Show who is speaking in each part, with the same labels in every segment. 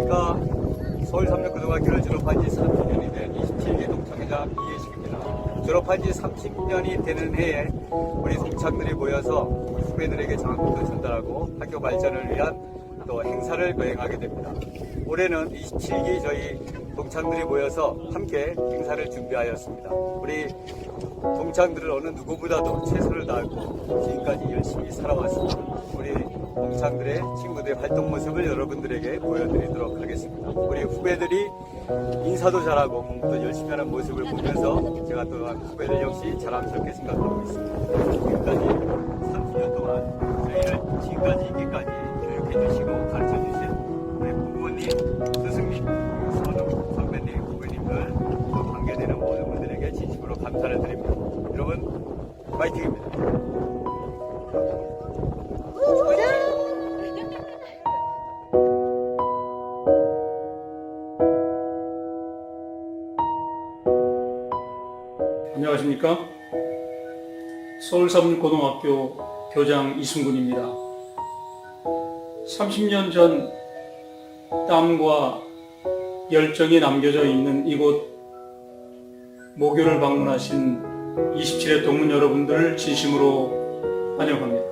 Speaker 1: 안녕하십니까. 서울3류고등학교를 졸업한 지 30년이 된 27기 동창회장 이해식입니다. 졸업한 지 30년이 되는 해에 우리 동창들이 모여서 우리 후배들에게 장학금도 전달하고 학교 발전을 위한 또 행사를 거행하게 됩니다. 올해는 27기 저희 동창들이 모여서 함께 행사를 준비하였습니다. 우리 동창들은 어느 누구보다도 최선을 다하고 지금까지 열심히 살아왔습니다. 우리 동창들의 친구들의 활동 모습을 여러분들에게 보여드리도록 하겠습니다. 우리 후배들이 인사도 잘하고 공부도 열심히 하는 모습을 보면서 제가 또한 후배들 역시 자랑스럽게 생각하고 있습니다. 지금까지 30년 동안 저희를 지금까지 있기까지 교육해 주시고 가르쳐 주신 우리 부모님, 스승님, 선우, 선배님, 후배님들 또 관계되는 모든 분들에게 진심으로 감사를 드립니다. 여러분 파이팅입니다.
Speaker 2: 안녕하십니까. 서울3류고등학교 교장 이승군입니다. 30년 전 땀과 열정이 남겨져 있는 이곳 모교를 방문하신 27회 동문 여러분들을 진심으로 환영합니다.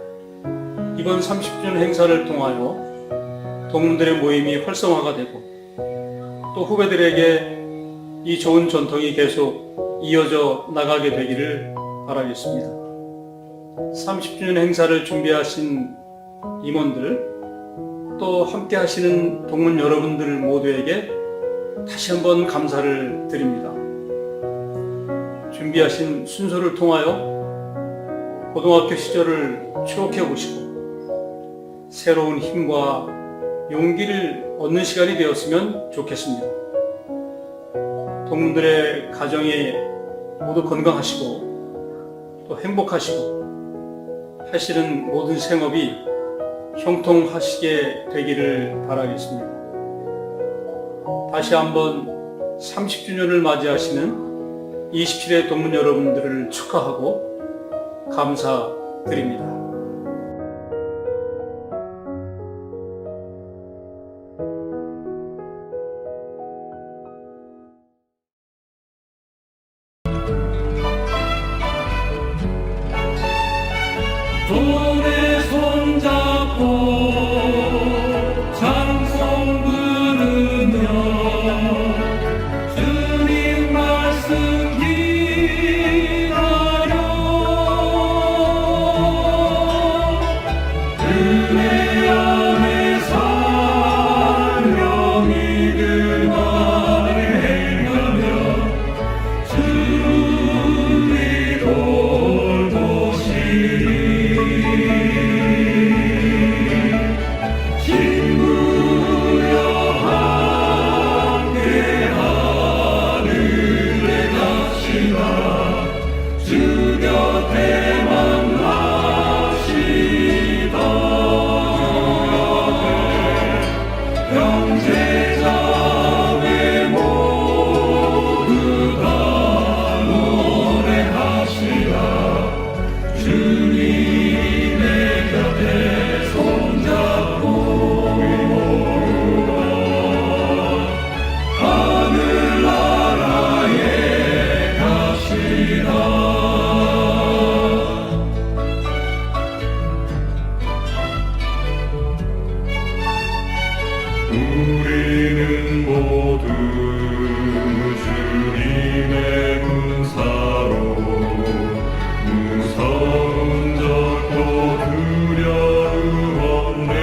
Speaker 2: 이번 30주년 행사를 통하여 동문들의 모임이 활성화가 되고 또 후배들에게 이 좋은 전통이 계속 이어져 나가게 되기를 바라겠습니다. 30주년 행사를 준비하신 임원들 또 함께 하시는 동문 여러분들 모두에게 다시 한번 감사를 드립니다. 준비하신 순서를 통하여 고등학교 시절을 추억해 보시고 새로운 힘과 용기를 얻는 시간이 되었으면 좋겠습니다. 동문들의 가정이 모두 건강하시고 또 행복하시고 하시는 모든 생업이 형통하시게 되기를 바라겠습니다. 다시 한번 30주년을 맞이하시는 27회 동문 여러분들을 축하하고 감사드립니다.
Speaker 3: 손에 손잡고 찬송 부르며 주님 말씀 기다려 은혜 안에 살며 믿음 안에 행하며 주를 돌보시리. 주 곁에만 하시다. 형제자매 모두 다 노래하시라. 주님의 곁에 손잡고 하늘나라에 가시라. 우리는 모두 주님의 군사로 무서운 적도 두려움없네.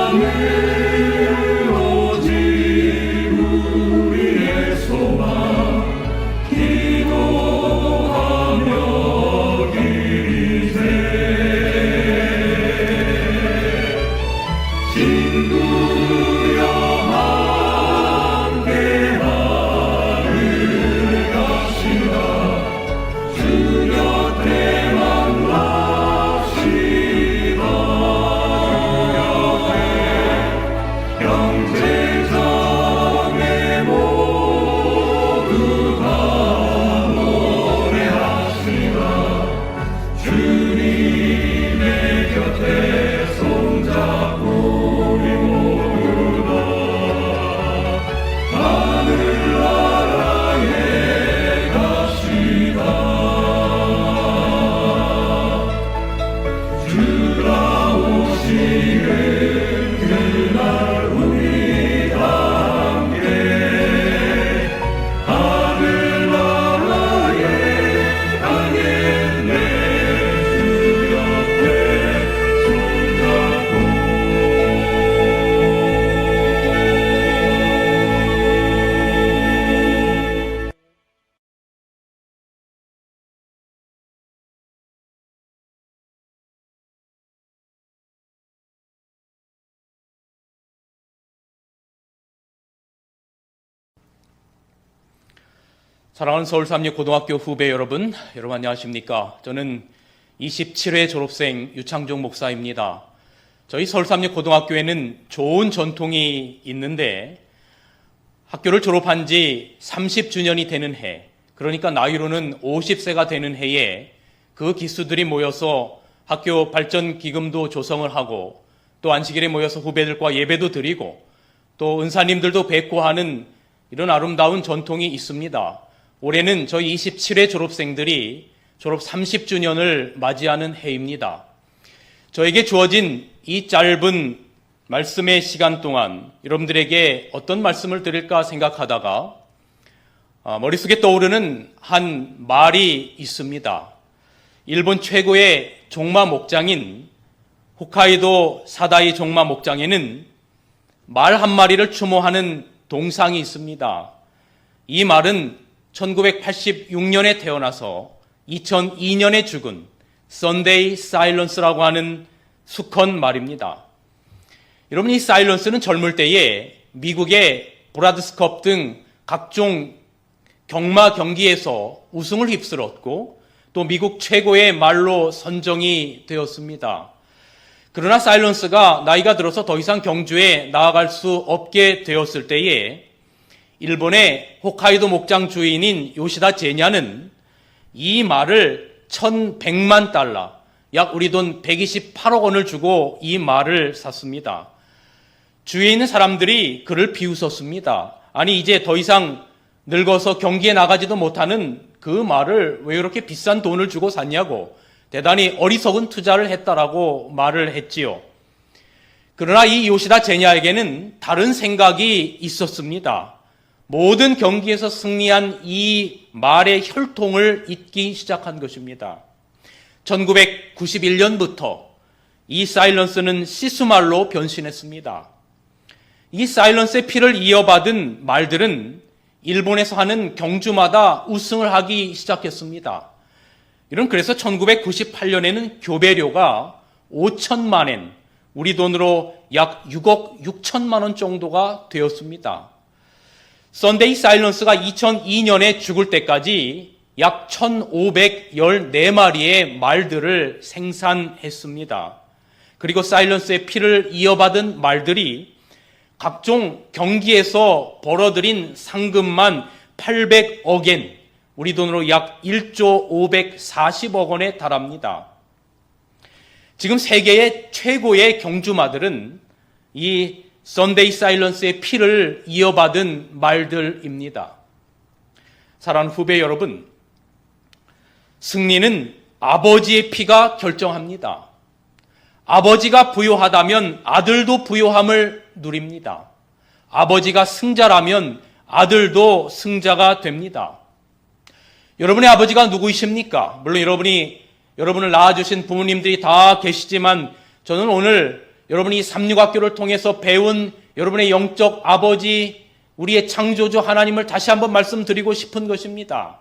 Speaker 3: 하늘나라는 오직 우리의 소망. 기도하며 기리세. 친구
Speaker 4: 사랑하는 서울3류 고등학교 후배 여러분 안녕하십니까? 저는 27회 졸업생 유창종 목사입니다. 저희 서울3류 고등학교에는 좋은 전통이 있는데 학교를 졸업한 지 30주년이 되는 해, 그러니까 나이로는 50세가 되는 해에 그 기수들이 모여서 학교 발전 기금도 조성을 하고 또 안식일에 모여서 후배들과 예배도 드리고 또 은사님들도 뵙고 하는 이런 아름다운 전통이 있습니다. 올해는 저희 27회 졸업생들이 졸업 30주년을 맞이하는 해입니다. 저에게 주어진 이 짧은 말씀의 시간 동안 여러분들에게 어떤 말씀을 드릴까 생각하다가 머릿속에 떠오르는 한 말이 있습니다. 일본 최고의 종마 목장인 홋카이도 사다이 종마 목장에는 말 한 마리를 추모하는 동상이 있습니다. 이 말은 1986년에 태어나서 2002년에 죽은 선데이 사일런스라고 하는 수컷 말입니다. 여러분, 이 사일런스는 젊을 때에 미국의 브라드스컵 등 각종 경마 경기에서 우승을 휩쓸었고 또 미국 최고의 말로 선정이 되었습니다. 그러나 사일런스가 나이가 들어서 더 이상 경주에 나아갈 수 없게 되었을 때에 일본의 홋카이도 목장 주인인 요시다 제냐는 이 말을 1,100만 달러, 약 우리 돈 128억 원을 주고 이 말을 샀습니다. 주위에 있는 사람들이 그를 비웃었습니다. 아니, 이제 더 이상 늙어서 경기에 나가지도 못하는 그 말을 왜 이렇게 비싼 돈을 주고 샀냐고 대단히 어리석은 투자를 했다라고 말을 했지요. 그러나 이 요시다 제냐에게는 다른 생각이 있었습니다. 모든 경기에서 승리한 이 말의 혈통을 잇기 시작한 것입니다. 1991년부터 이 사일런스는 시수말로 변신했습니다. 이 사일런스의 피를 이어받은 말들은 일본에서 하는 경주마다 우승을 하기 시작했습니다. 그래서 1998년에는 교배료가 5천만 엔, 우리 돈으로 약 6억 6천만 원 정도가 되었습니다. 선데이 사일런스가 2002년에 죽을 때까지 약 1,514마리의 말들을 생산했습니다. 그리고 사일런스의 피를 이어받은 말들이 각종 경기에서 벌어들인 상금만 800억 엔, 우리 돈으로 약 1조 540억 원에 달합니다. 지금 세계의 최고의 경주마들은 이 선데이 사일런스의 피를 이어받은 말들입니다. 사랑하는 후배 여러분, 승리는 아버지의 피가 결정합니다. 아버지가 부요하다면 아들도 부요함을 누립니다. 아버지가 승자라면 아들도 승자가 됩니다. 여러분의 아버지가 누구이십니까? 물론 여러분을 낳아주신 부모님들이 다 계시지만 저는 오늘 여러분이 삼육학교를 통해서 배운 여러분의 영적 아버지, 우리의 창조주 하나님을 다시 한번 말씀드리고 싶은 것입니다.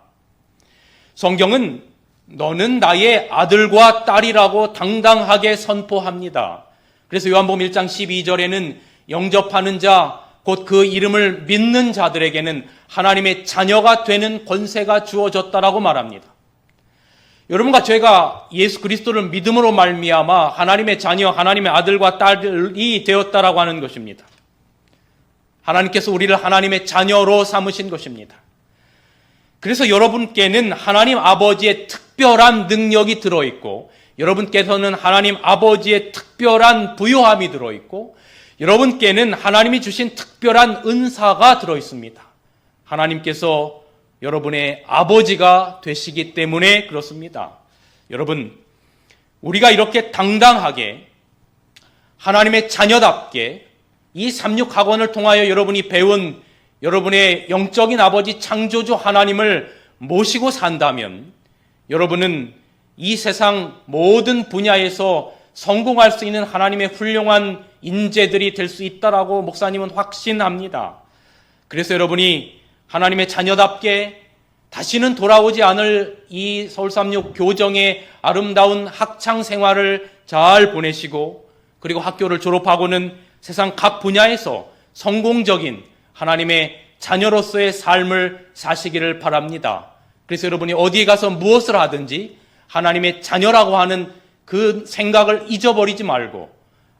Speaker 4: 성경은 너는 나의 아들과 딸이라고 당당하게 선포합니다. 그래서 요한복음 1장 12절에는 영접하는 자, 곧 그 이름을 믿는 자들에게는 하나님의 자녀가 되는 권세가 주어졌다라고 말합니다. 여러분과 제가 예수 그리스도를 믿음으로 말미암아 하나님의 자녀, 하나님의 아들과 딸이 되었다라고 하는 것입니다. 하나님께서 우리를 하나님의 자녀로 삼으신 것입니다. 그래서 여러분께는 하나님 아버지의 특별한 능력이 들어있고 여러분께서는 하나님 아버지의 특별한 부요함이 들어있고 여러분께는 하나님이 주신 특별한 은사가 들어있습니다. 하나님께서 여러분의 아버지가 되시기 때문에 그렇습니다. 여러분, 우리가 이렇게 당당하게 하나님의 자녀답게 이 삼육학원을 통하여 여러분이 배운 여러분의 영적인 아버지 창조주 하나님을 모시고 산다면 여러분은 이 세상 모든 분야에서 성공할 수 있는 하나님의 훌륭한 인재들이 될 수 있다라고 목사님은 확신합니다. 그래서 여러분이 하나님의 자녀답게 다시는 돌아오지 않을 이 서울3육 교정의 아름다운 학창 생활을 잘 보내시고 그리고 학교를 졸업하고는 세상 각 분야에서 성공적인 하나님의 자녀로서의 삶을 사시기를 바랍니다. 그래서 여러분이 어디에 가서 무엇을 하든지 하나님의 자녀라고 하는 그 생각을 잊어버리지 말고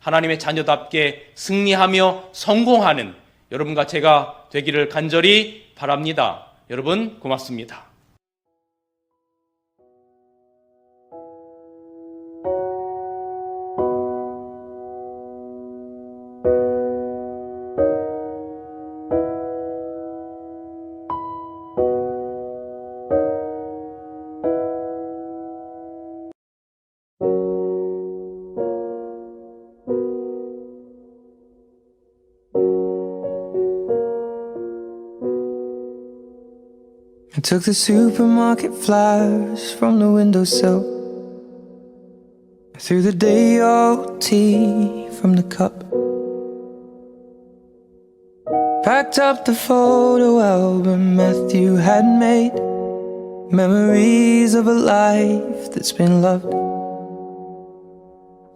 Speaker 4: 하나님의 자녀답게 승리하며 성공하는 여러분과 제가 되기를 간절히 바랍니다. 여러분 고맙습니다.
Speaker 5: I took the supermarket flyers from the windowsill. I threw the day-old tea from the cup. Packed up the photo album Matthew had made. Memories of a life that's been loved.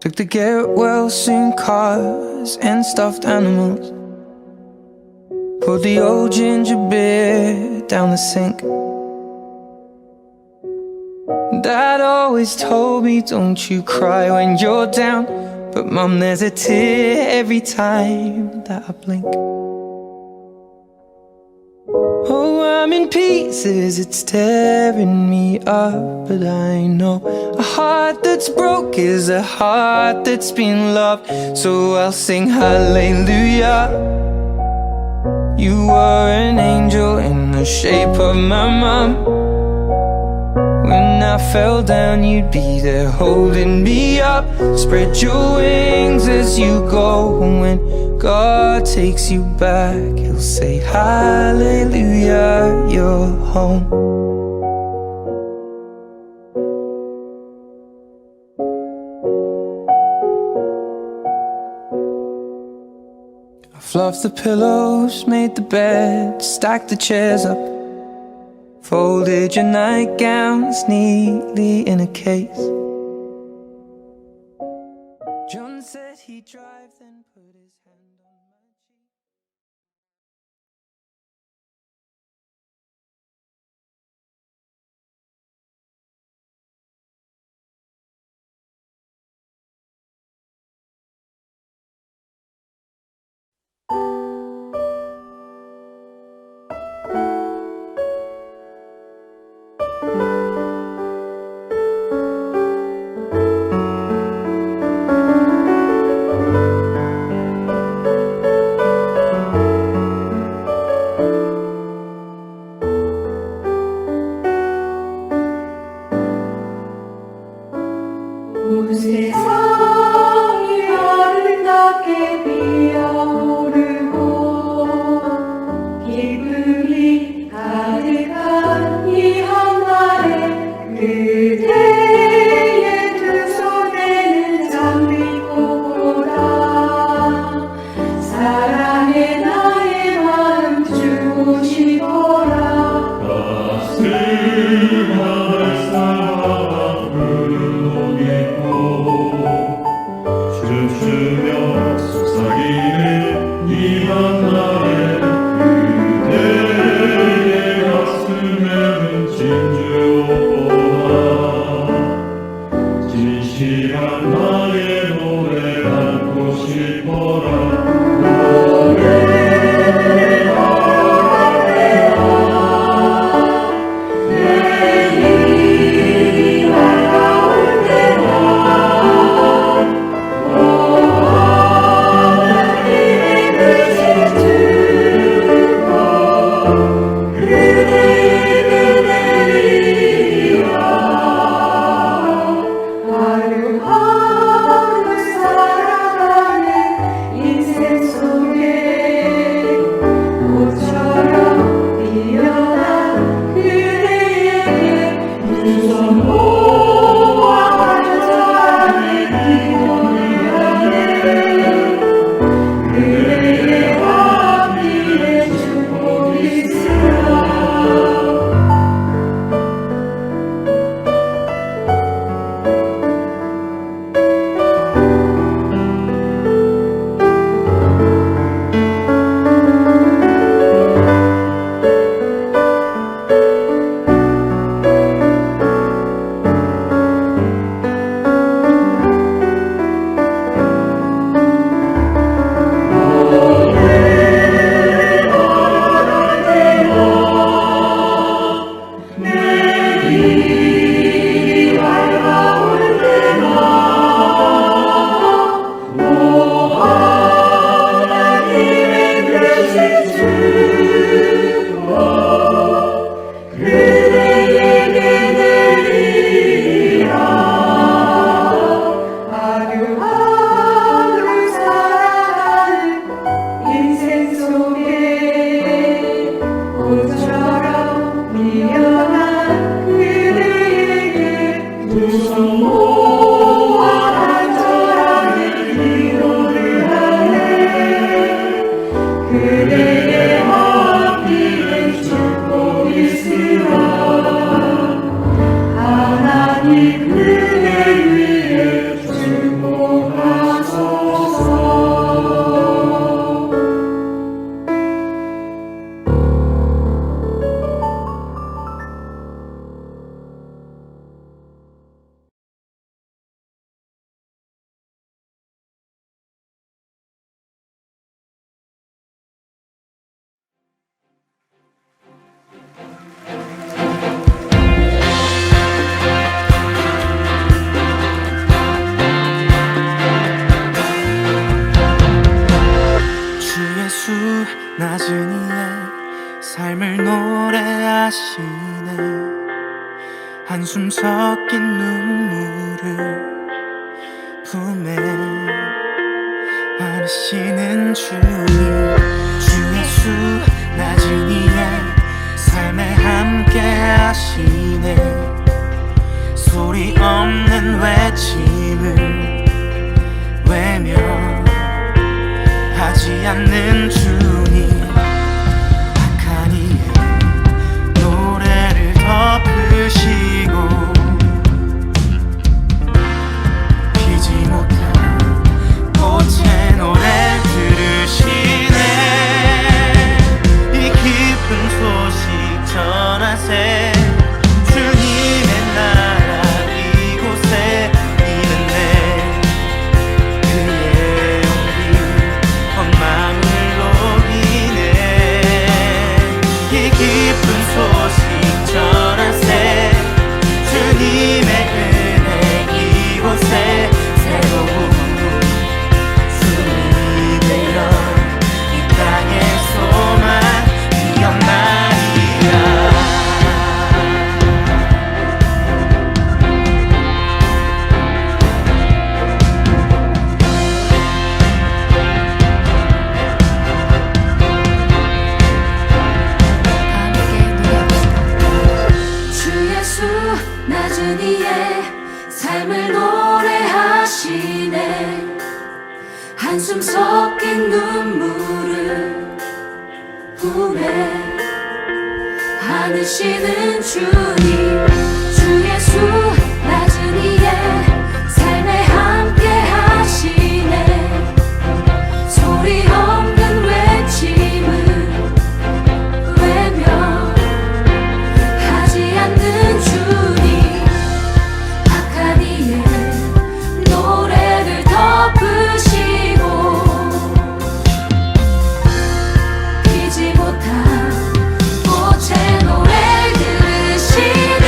Speaker 5: Took the get well soon cars and stuffed animals. Poured the old ginger beer down the sink. Dad always told me, don't you cry when you're down. But Mum, there's a tear every time that I blink. Oh, I'm in pieces, it's tearing me up. But I know a heart that's broke is a heart that's been loved. So I'll sing hallelujah. You were an angel in the shape of my mom. When I fell down, you'd be there holding me up. Spread your wings as you go. And when God takes you back, He'll say hallelujah, you're home. Fluffed the pillows, made the bed, stacked the chairs up. Folded your nightgowns neatly in a case. John said he'd drive, then put his hand on my cheek.
Speaker 6: 온 세상이 아름답게 피어오르고 기쁨이 가득한 이 한날에 그대의 두 손에는 장미꽃보라 사랑의 나의 마음 주고 싶어라
Speaker 3: 가슴을 쌓아 부르고 있고 춤추며 속삭이는 이 한날에 그대의 가슴에는 진주오라 진실한 나의 노래 담고 싶어라
Speaker 6: 하루하루 살아가는 인생 속에 꽃처럼 피어난 그대에게 두 손 모아 간절하게 기도를 하네 그대의 앞길에 주고 있으라
Speaker 5: 하시는 주님 주 예수 낮은 이의 삶에 함께 하시네 소리 없는 외침을 외면하지 않는 주님 악한 이의 노래를 덮으시고 피지 못한 꽃의 노래 들으시네 이 기쁜 소식 전하세 주님의 나라 이곳에 있는데 그의 온기 온 마음을 녹이네 이 기쁜 소식 전하세 주님의 은혜 이곳에 새로운
Speaker 6: 낮은 이의 삶을 노래하시네 한숨 섞인 눈물을 품에 안으시는 주님 주 예수 낮은 이의 삶에 함께 하시네 소리 없는 외침을 외면하지 않는 주님 노래를 덮으시고 피지 못한 꽃의 노래 들으시네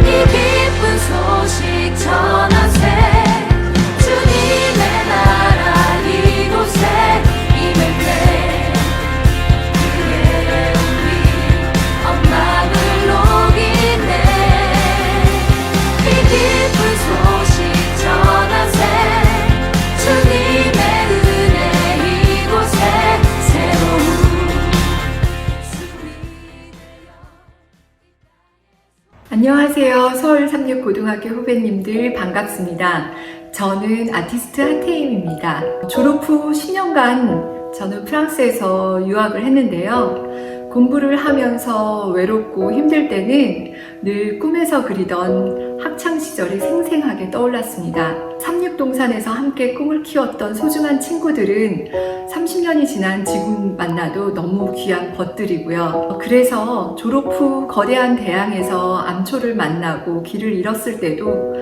Speaker 6: 이 기쁜 소식 전하세 주님의 나라 이곳에 임을 때 그의 우리 엄마를 녹이네 이 기쁜 소식 전하세 주님의 은혜 이곳에 새로운
Speaker 7: 안녕하세요. 서울 삼육고등학교 후배님들 반갑습니다. 저는 아티스트 한태임입니다. 졸업 후 10년간 저는 프랑스에서 유학을 했는데요. 공부를 하면서 외롭고 힘들 때는 늘 꿈에서 그리던 학창시절이 생생하게 떠올랐습니다. 삼육동산에서 함께 꿈을 키웠던 소중한 친구들은 30년이 지난 지금 만나도 너무 귀한 벗들이고요. 그래서 졸업 후 거대한 대항에서 암초를 만나고 길을 잃었을 때도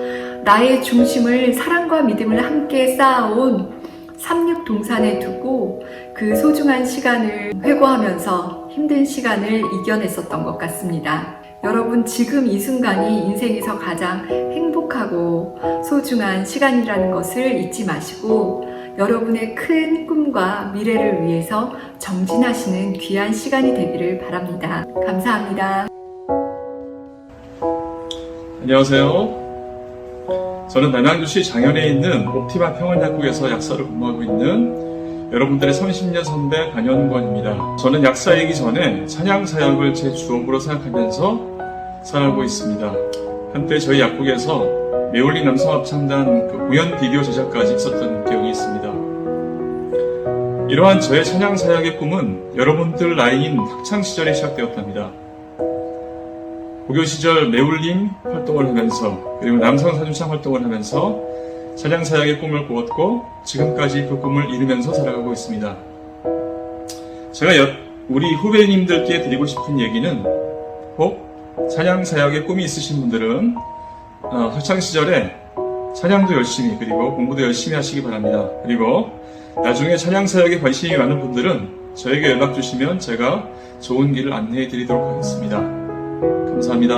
Speaker 7: 나의 중심을 사랑과 믿음을 함께 쌓아온 삼육동산에 두고 그 소중한 시간을 회고하면서 힘든 시간을 이겨냈었던 것 같습니다. 여러분 지금 이 순간이 인생에서 가장 행복하고 소중한 시간이라는 것을 잊지 마시고 여러분의 큰 꿈과 미래를 위해서 정진하시는 귀한 시간이 되기를 바랍니다. 감사합니다.
Speaker 8: 안녕하세요. 저는 남양주시 장현에 있는 옵티마 평원약국에서 약사로 근무하고 있는 여러분들의 30년 선배 관현권입니다. 저는 약사이기 전에 찬양사역을 제 주업으로 생각하면서 살아가고 있습니다. 한때 저희 약국에서 메올린 남성합창단 공연 비디오 제작까지 있었던 기억이 있습니다. 이러한 저의 찬양사역의 꿈은 여러분들 나이인 학창시절에 시작되었답니다. 고교 시절 메울림 활동을 하면서 그리고 남성사준창 활동을 하면서 찬양사역의 꿈을 꾸었고 지금까지 그 꿈을 이루면서 살아가고 있습니다. 제가 우리 후배님들께 드리고 싶은 얘기는 꼭 찬양사역의 꿈이 있으신 분들은 학창시절에 찬양도 열심히 그리고 공부도 열심히 하시기 바랍니다. 그리고 나중에 찬양사역에 관심이 많은 분들은 저에게 연락 주시면 제가 좋은 길을 안내해 드리도록 하겠습니다. 감사합니다.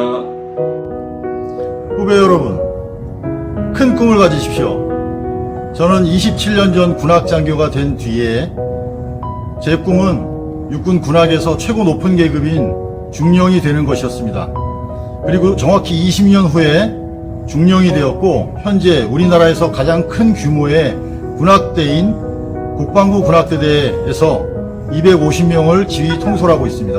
Speaker 9: 후배 여러분, 큰 꿈을 가지십시오. 저는 27년 전 군악장교가 된 뒤에 제 꿈은 육군 군악에서 최고 높은 계급인 중령이 되는 것이었습니다. 그리고 정확히 20년 후에 중령이 되었고 현재 우리나라에서 가장 큰 규모의 군악대인 국방부 군악대대에서 250명을 지휘 통솔하고 있습니다.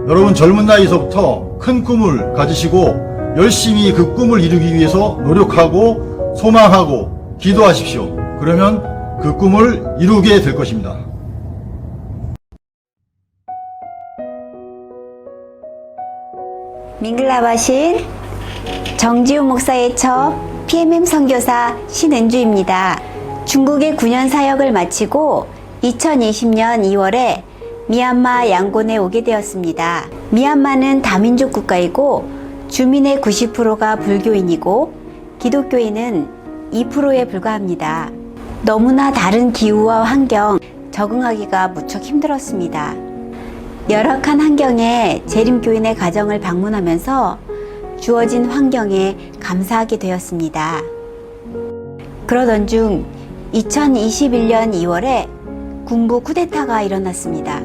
Speaker 9: 여러분 젊은 나이에서부터 큰 꿈을 가지시고 열심히 그 꿈을 이루기 위해서 노력하고 소망하고 기도하십시오. 그러면 그 꿈을 이루게 될 것입니다.
Speaker 10: 밍글라바신 정지훈 목사의 처 PMM 선교사 신은주입니다. 중국의 9년 사역을 마치고 2020년 2월에 미얀마 양곤에 오게 되었습니다. 미얀마는 다민족 국가이고 주민의 90%가 불교인이고 기독교인은 2%에 불과합니다. 너무나 다른 기후와 환경, 적응하기가 무척 힘들었습니다. 열악한 환경에 재림교인의 가정을 방문하면서 주어진 환경에 감사하게 되었습니다. 그러던 중 2021년 2월에 군부 쿠데타가 일어났습니다.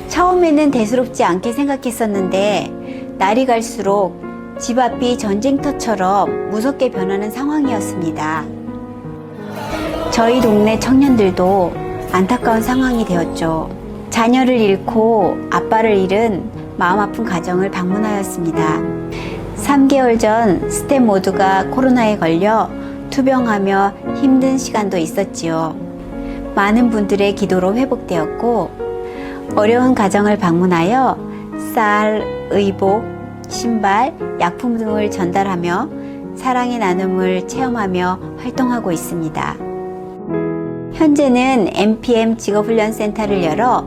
Speaker 10: 처음에는 대수롭지 않게 생각했었는데 날이 갈수록 집 앞이 전쟁터처럼 무섭게 변하는 상황이었습니다. 저희 동네 청년들도 안타까운 상황이 되었죠. 자녀를 잃고 아빠를 잃은 마음 아픈 가정을 방문하였습니다. 3개월 전 스텝 모두가 코로나에 걸려 투병하며 힘든 시간도 있었지요. 많은 분들의 기도로 회복되었고 어려운 가정을 방문하여 쌀, 의복, 신발, 약품 등을 전달하며 사랑의 나눔을 체험하며 활동하고 있습니다. 현재는 MPM 직업훈련센터를 열어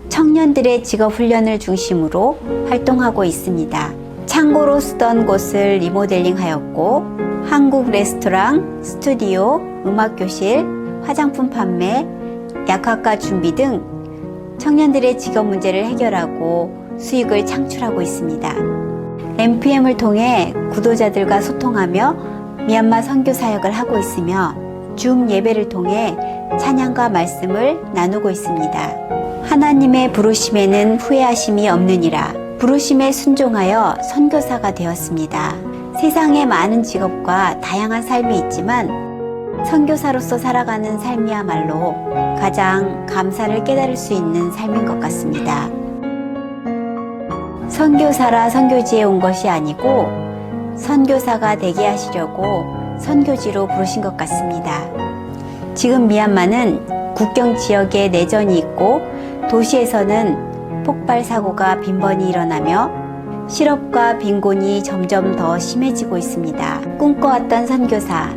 Speaker 10: 청년들의 직업훈련을 중심으로 활동하고 있습니다. 창고로 쓰던 곳을 리모델링하였고 한국 레스토랑, 스튜디오, 음악교실, 화장품 판매, 약학과 준비 등 청년들의 직업 문제를 해결하고 수익을 창출하고 있습니다. MPM을 통해 구도자들과 소통하며 미얀마 선교 사역을 하고 있으며 줌 예배를 통해 찬양과 말씀을 나누고 있습니다. 하나님의 부르심에는 후회하심이 없느니라. 부르심에 순종하여 선교사가 되었습니다. 세상에 많은 직업과 다양한 삶이 있지만 선교사로서 살아가는 삶이야말로 가장 감사를 깨달을 수 있는 삶인 것 같습니다. 선교사라 선교지에 온 것이 아니고 선교사가 되게 하시려고 선교지로 부르신 것 같습니다. 지금 미얀마는 국경 지역에 내전이 있고 도시에서는 폭발 사고가 빈번히 일어나며 실업과 빈곤이 점점 더 심해지고 있습니다. 꿈꿔왔던 선교사,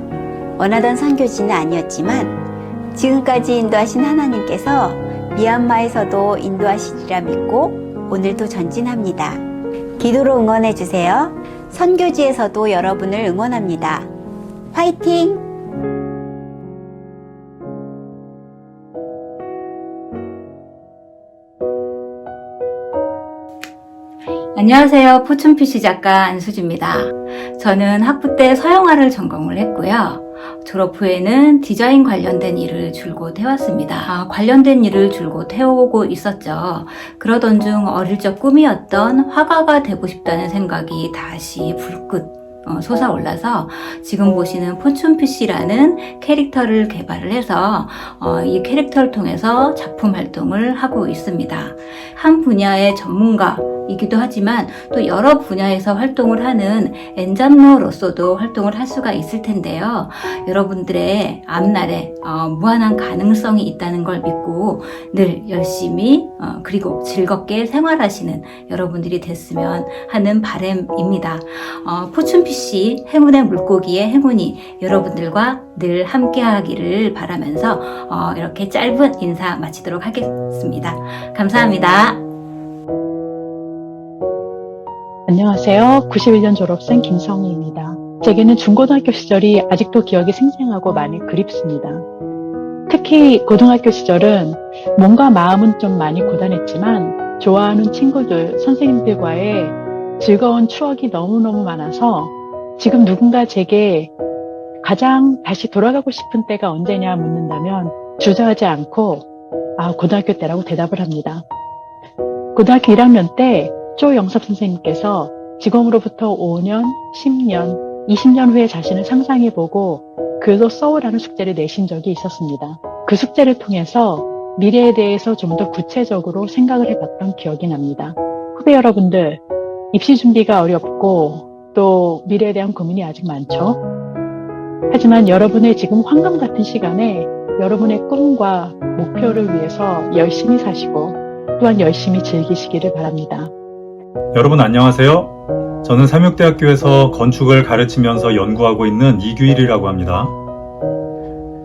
Speaker 10: 원하던 선교지는 아니었지만 지금까지 인도하신 하나님께서 미얀마에서도 인도하시리라 믿고 오늘도 전진합니다. 기도로 응원해 주세요. 선교지에서도 여러분을 응원합니다. 화이팅!
Speaker 11: 안녕하세요. 포춘피쉬 작가 안수지입니다. 저는 학부 때 서양화를 전공을 했고요. 졸업 후에는 디자인 관련된 일을 줄곧 해왔습니다. 관련된 일을 줄곧 해오고 있었죠. 그러던 중 어릴 적 꿈이었던 화가가 되고 싶다는 생각이 다시 불끈 솟아올라서 지금 보시는 포춘피쉬라는 캐릭터를 개발을 해서 이 캐릭터를 통해서 작품 활동을 하고 있습니다. 한 분야의 전문가이기도 하지만 또 여러 분야에서 활동을 하는 엔잡러로서도 활동을 할 수가 있을 텐데요. 여러분들의 앞날에 무한한 가능성이 있다는 걸 믿고 늘 열심히 그리고 즐겁게 생활하시는 여러분들이 됐으면 하는 바람입니다. 포춘피쉬 행운의 물고기의 행운이 여러분들과 늘 함께하기를 바라면서 이렇게 짧은 인사 마치도록 하겠습니다. 감사합니다.
Speaker 12: 안녕하세요. 91년 졸업생 김성희입니다. 제게는 중고등학교 시절이 아직도 기억이 생생하고 많이 그립습니다. 특히 고등학교 시절은 몸과 마음은 좀 많이 고단했지만 좋아하는 친구들, 선생님들과의 즐거운 추억이 너무너무 많아서 지금 누군가 제게 가장 다시 돌아가고 싶은 때가 언제냐 묻는다면 주저하지 않고 고등학교 때라고 대답을 합니다. 고등학교 1학년 때 조영섭 선생님께서 지금으로부터 5년, 10년, 20년 후에 자신을 상상해보고 글로 써오라는 숙제를 내신 적이 있었습니다. 그 숙제를 통해서 미래에 대해서 좀 더 구체적으로 생각을 해봤던 기억이 납니다. 후배 여러분들, 입시 준비가 어렵고 또 미래에 대한 고민이 아직 많죠? 하지만 여러분의 지금 황금 같은 시간에 여러분의 꿈과 목표를 위해서 열심히 사시고 또한 열심히 즐기시기를 바랍니다.
Speaker 3: 여러분 안녕하세요. 저는 삼육대학교에서 건축을 가르치면서 연구하고 있는 이규일이라고 합니다.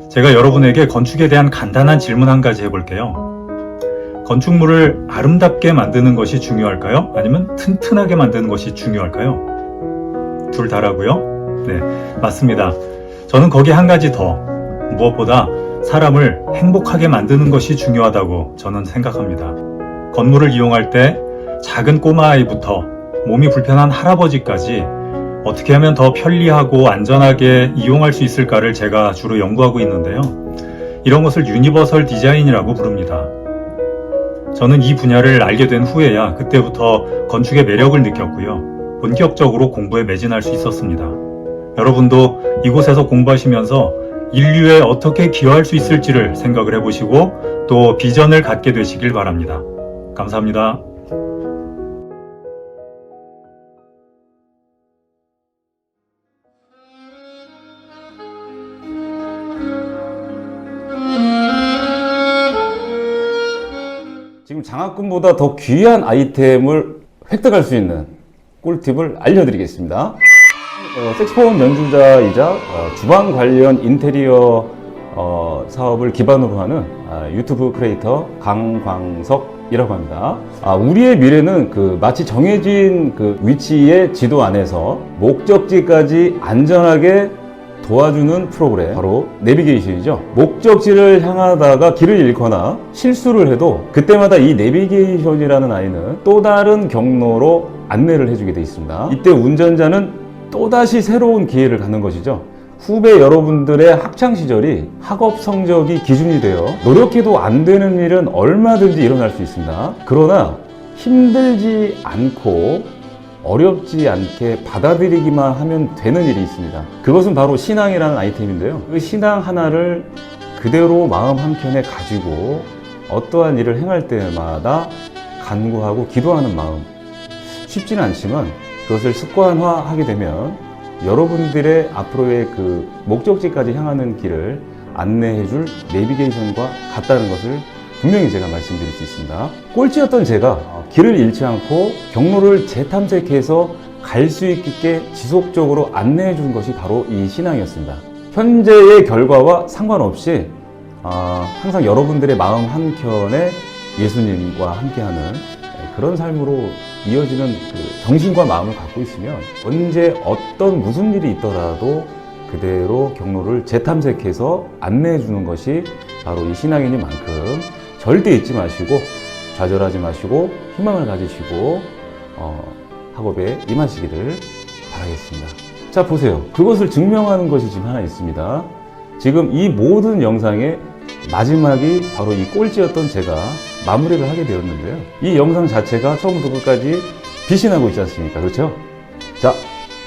Speaker 3: 제가 여러분에게 건축에 대한 간단한 질문 한 가지 해볼게요. 건축물을 아름답게 만드는 것이 중요할까요? 아니면 튼튼하게 만드는 것이 중요할까요? 둘 다라고요? 네, 맞습니다. 저는 거기에 한 가지 더, 무엇보다 사람을 행복하게 만드는 것이 중요하다고 저는 생각합니다. 건물을 이용할 때 작은 꼬마아이부터 몸이 불편한 할아버지까지 어떻게 하면 더 편리하고 안전하게 이용할 수 있을까를 제가 주로 연구하고 있는데요. 이런 것을 유니버설 디자인이라고 부릅니다. 저는 이 분야를 알게 된 후에야 그때부터 건축의 매력을 느꼈고요. 본격적으로 공부에 매진할 수 있었습니다. 여러분도 이곳에서 공부하시면서 인류에 어떻게 기여할 수 있을지를 생각을 해보시고 또 비전을 갖게 되시길 바랍니다. 감사합니다.
Speaker 13: 지금 장학금보다 더 귀한 아이템을 획득할 수 있는 꿀팁을 알려드리겠습니다. 색소폰 연주자이자 주방 관련 인테리어 사업을 기반으로 하는 유튜브 크리에이터 강광석이라고 합니다. 우리의 미래는 마치 정해진 위치의 지도 안에서 목적지까지 안전하게 도와주는 프로그램, 바로 내비게이션이죠. 목적지를 향하다가 길을 잃거나 실수를 해도 그때마다 이 내비게이션이라는 아이는 또 다른 경로로 안내를 해주게 되어 있습니다. 이때 운전자는 또다시 새로운 기회를 갖는 것이죠. 후배 여러분들의 학창시절이 학업 성적이 기준이 되어 노력해도 안 되는 일은 얼마든지 일어날 수 있습니다. 그러나 힘들지 않고 어렵지 않게 받아들이기만 하면 되는 일이 있습니다. 그것은 바로 신앙이라는 아이템인데요. 그 신앙 하나를 그대로 마음 한켠에 가지고 어떠한 일을 행할 때마다 간구하고 기도하는 마음, 쉽지는 않지만 그것을 습관화하게 되면 여러분들의 앞으로의 목적지까지 향하는 길을 안내해줄 내비게이션과 같다는 것을 분명히 제가 말씀드릴 수 있습니다. 꼴찌였던 제가 길을 잃지 않고 경로를 재탐색해서 갈 수 있게 지속적으로 안내해 준 것이 바로 이 신앙이었습니다. 현재의 결과와 상관없이 항상 여러분들의 마음 한켠에 예수님과 함께하는 그런 삶으로 이어지는 정신과 마음을 갖고 있으면 언제 어떤 무슨 일이 있더라도 그대로 경로를 재탐색해서 안내해 주는 것이 바로 이 신앙인인 만큼 절대 잊지 마시고 좌절하지 마시고 희망을 가지시고 학업에 임하시기를 바라겠습니다. 자, 보세요. 그것을 증명하는 것이 지금 하나 있습니다. 지금 이 모든 영상의 마지막이 바로 이 꼴찌였던 제가 마무리를 하게 되었는데요. 이 영상 자체가 처음부터 끝까지 빛이 나고 있지 않습니까? 그렇죠? 자,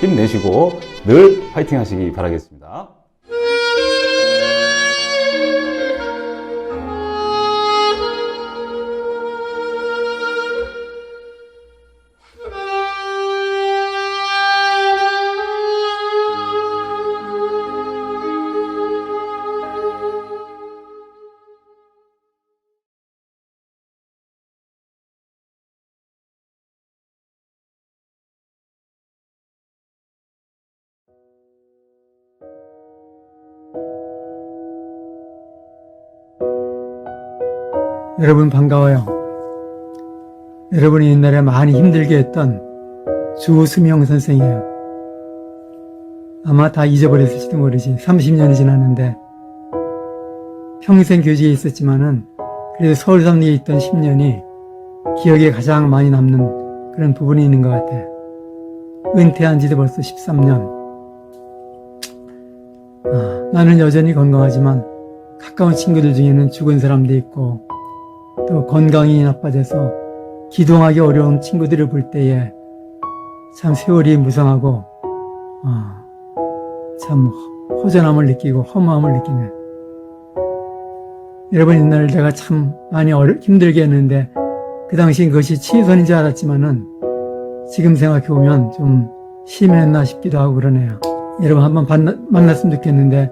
Speaker 13: 힘내시고 늘 파이팅 하시기 바라겠습니다.
Speaker 14: 여러분 반가워요. 여러분이 옛날에 많이 힘들게 했던 주수명 선생이에요. 아마 다 잊어버렸을지도 모르지. 30년이 지났는데 평생 교직에 있었지만은 그래도 서울삼리에 있던 10년이 기억에 가장 많이 남는 그런 부분이 있는 것 같아요. 은퇴한 지도 벌써 13년. 나는 여전히 건강하지만 가까운 친구들 중에는 죽은 사람도 있고 또 건강이 나빠져서 기동하기 어려운 친구들을 볼 때에 참 세월이 무성하고 참 허전함을 느끼고 허무함을 느끼네. 여러분, 옛날 내가 참 많이 힘들게 했는데 그 당시 그것이 최선인 줄 알았지만은 지금 생각해보면 좀 심했나 싶기도 하고 그러네요. 여러분 한번 만났으면 좋겠는데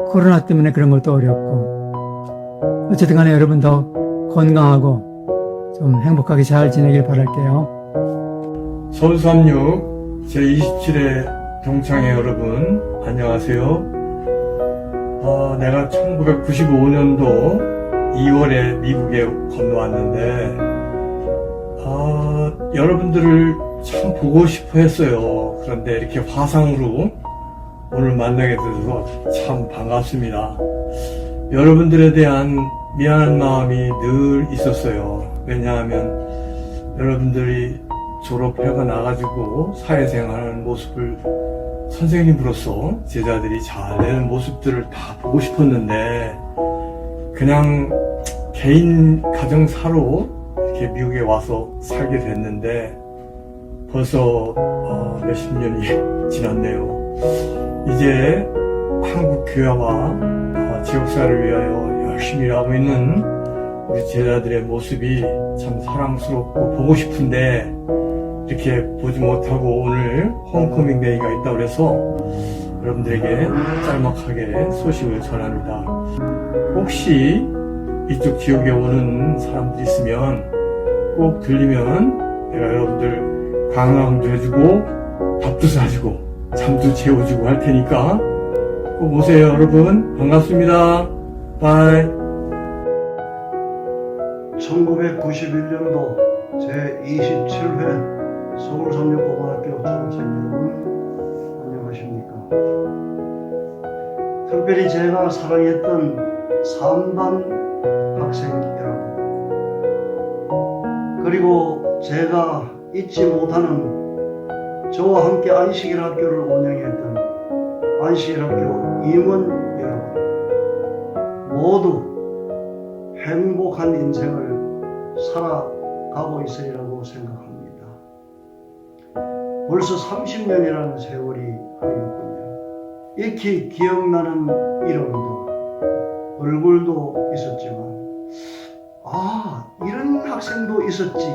Speaker 14: 코로나 때문에 그런 것도 어렵고 어쨌든 간에 여러분 더 건강하고 좀 행복하게 잘 지내길 바랄게요.
Speaker 2: 서울36 제27회 동창회 여러분 안녕하세요. 내가 1995년도 2월에 미국에 건너왔는데 여러분들을 참 보고 싶어 했어요. 그런데 이렇게 화상으로 오늘 만나게 돼서 참 반갑습니다. 여러분들에 대한 미안한 마음이 늘 있었어요. 왜냐하면 여러분들이 졸업해가 나가지고 사회생활하는 모습을 선생님으로서 제자들이 잘 되는 모습들을 다 보고 싶었는데 그냥 개인 가정사로 이렇게 미국에 와서 살게 됐는데 벌써 몇십 년이 지났네요. 이제 한국 교회와 지역사를 위하여 열심히 일하고 있는 우리 제자들의 모습이 참 사랑스럽고 보고 싶은데 이렇게 보지 못하고 오늘 홈커밍 데이가 있다고 그래서 여러분들에게 짤막하게 소식을 전합니다. 혹시 이쪽 지역에 오는 사람들이 있으면 꼭 들리면 내가 여러분들 관광도 해주고 밥도 사주고 잠도 재워주고 할 테니까 꼭 오세요. 여러분 반갑습니다. 바이.
Speaker 15: 1991년도 제27회 서울삼육고등학교 졸업생 여러분 안녕하십니까. 특별히 제가 사랑했던 3반 학생 여러분, 그리고 제가 잊지 못하는 저와 함께 안식일 학교를 운영했던 안식일 학교 임원 여러분, 모두 행복한 인생을 살아가고 있으리라고 생각합니다. 벌써 30년이라는 세월이 흘렀군요. 익히 기억나는 이름도 얼굴도 있었지만 이런 학생도 있었지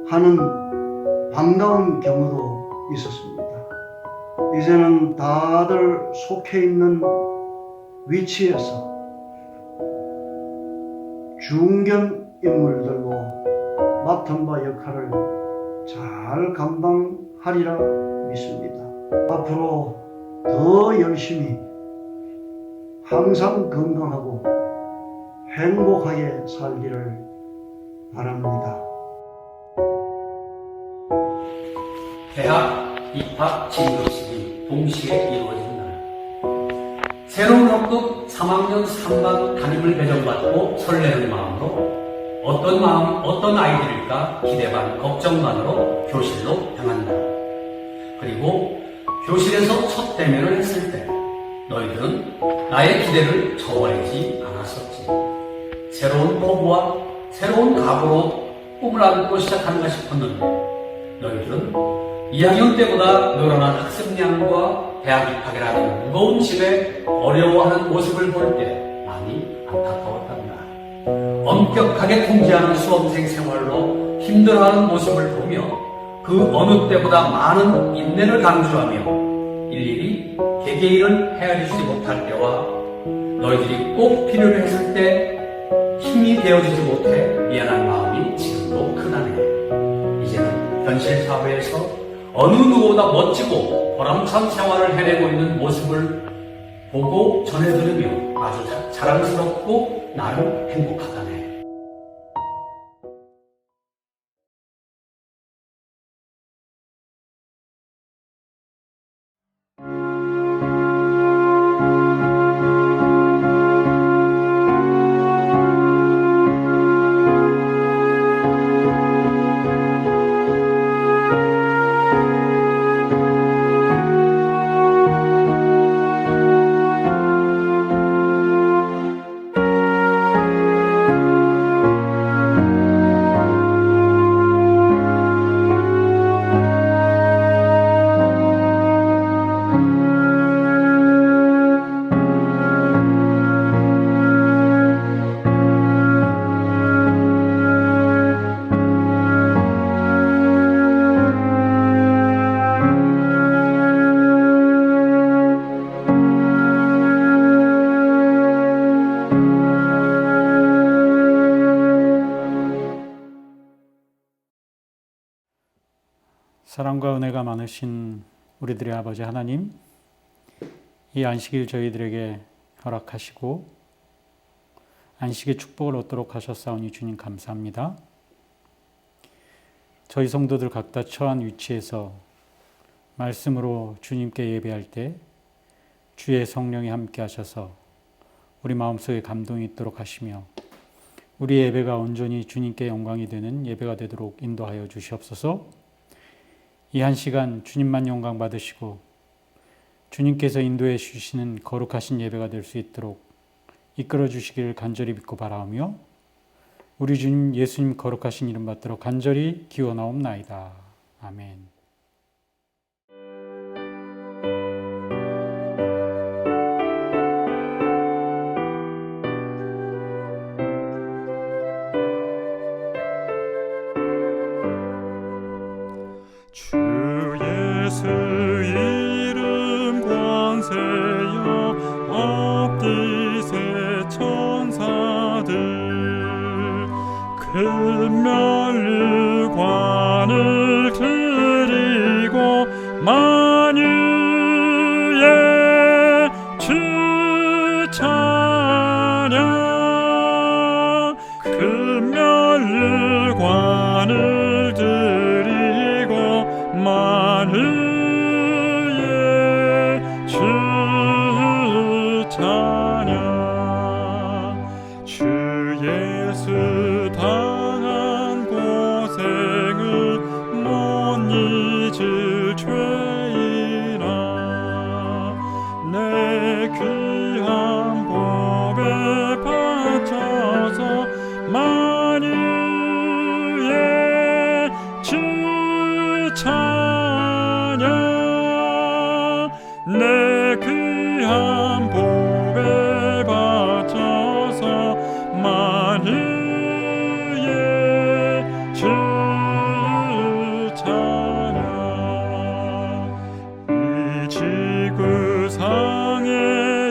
Speaker 15: 하는 반가운 경우도 있었습니다. 이제는 다들 속해 있는 위치에서 중견 인물들로 맡은 바 역할을 잘 감당하리라 믿습니다. 앞으로 더 열심히 항상 건강하고 행복하게 살기를 바랍니다.
Speaker 16: 대학 입학 진급식이 동시에 이루어진 날, 새로운 학급 3학년 3반 담임을 배정받고 설레는 마음으로 어떤 아이들일까 기대 반 걱정 반으로 교실로 향한다. 그리고 교실에서 첫 대면을 했을 때 너희들은 나의 기대를 저버리지 않았었지. 새로운 포부와 새로운 각오로 꿈을 안고 시작하는가 싶었는데 너희들은 2학년 때보다 늘어난 학습량과 대학 입학이라는 무거운 짐에 어려워하는 모습을 볼 때 많이 안타까웠단다. 엄격하게 통제하는 수험생 생활로 힘들어하는 모습을 보며 그 어느 때보다 많은 인내를 강조하며 일일이 개개인을 헤아리지 못할 때와 너희들이 꼭 필요로 했을 때 힘이 되어주지 못해 미안한 마음이 지금도 크다네. 이제는 현실 사회에서 어느 누구보다 멋지고 보람찬 생활을 해내고 있는 모습을 보고 전해들으며 아주 자랑스럽고 나름 행복하다네.
Speaker 17: 사랑과 은혜가 많으신 우리들의 아버지 하나님, 이 안식일 저희들에게 허락하시고 안식의 축복을 얻도록 하셨사오니 주님 감사합니다. 저희 성도들 각자 처한 위치에서 말씀으로 주님께 예배할 때 주의 성령이 함께 하셔서 우리 마음속에 감동이 있도록 하시며 우리 예배가 온전히 주님께 영광이 되는 예배가 되도록 인도하여 주시옵소서. 이 한 시간 주님만 영광 받으시고 주님께서 인도해 주시는 거룩하신 예배가 될 수 있도록 이끌어 주시기를 간절히 믿고 바라오며 우리 주님 예수님 거룩하신 이름 받들어 간절히 기원하옵나이다. 아멘.
Speaker 3: 주 예수 이름 권세여 억디세 천사들 큰 면류관을 드리고 만유의 주 찬양 큰 면류관을 드리고 만유의 주 찬양 주 예수 당한 고생을 못 잊을 죄인아 내 귀한 법에 바쳐서 만유의 주 찬양 내 귀한 복에 바쳐서 만유의 주 찬양 이 지구상에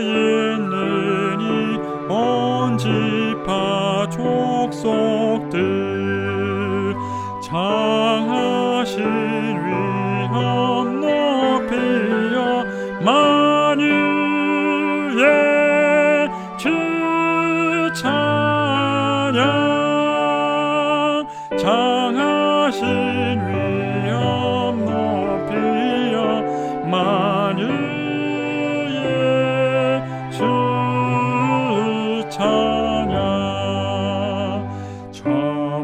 Speaker 3: 있는 이 온 지파 족속들 장하신 위엄 높이여 만유의 주 찬양 장하신 위엄 높이여 만유의 주 찬양 저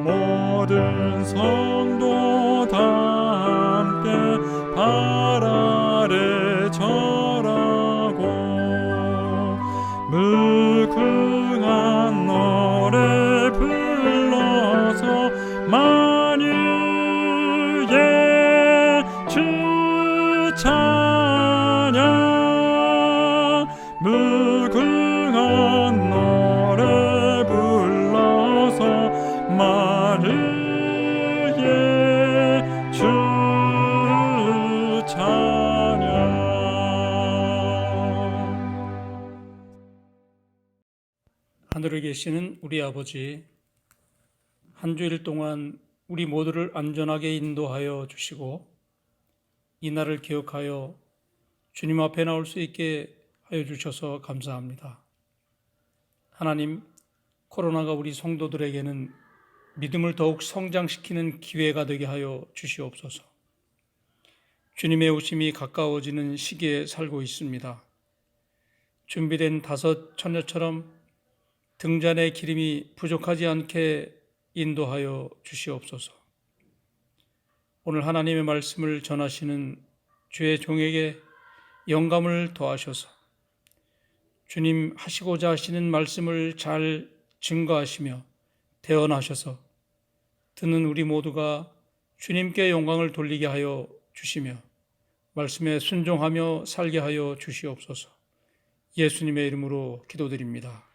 Speaker 3: 모든 성도 다 함께 발 아래 절하고 무궁한 노래 불러서 만유의 주 찬양 무궁한 노래 불러서 만유의 주 찬양
Speaker 17: 하늘에 계시는 우리 아버지, 한 주일 동안 우리 모두를 안전하게 인도하여 주시고 이 날을 기억하여 주님 앞에 나올 수 있게 하여 주셔서 감사합니다. 하나님, 코로나가 우리 성도들에게는 믿음을 더욱 성장시키는 기회가 되게 하여 주시옵소서. 주님의 오심이 가까워지는 시기에 살고 있습니다. 준비된 5 처녀처럼 등잔의 기름이 부족하지 않게 인도하여 주시옵소서. 오늘 하나님의 말씀을 전하시는 주의 종에게 영감을 더하셔서 주님 하시고자 하시는 말씀을 잘 증거하시며 대언하셔서 듣는 우리 모두가 주님께 영광을 돌리게 하여 주시며 말씀에 순종하며 살게 하여 주시옵소서. 예수님의 이름으로 기도드립니다.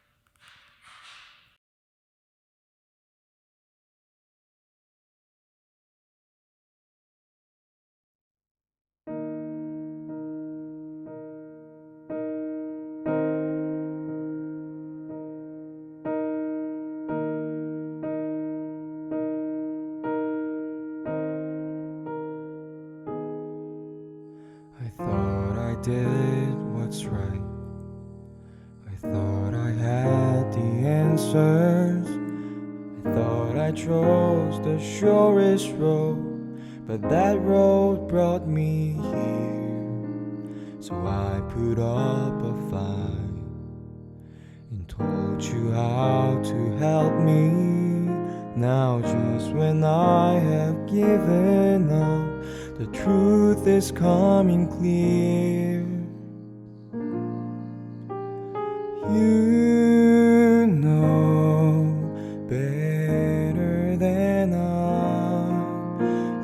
Speaker 5: answers. I thought I chose the surest road, but that road brought me here. So I put up a fight and told you how to help me. Now just when I have given up, the truth is coming clear. You know better than I.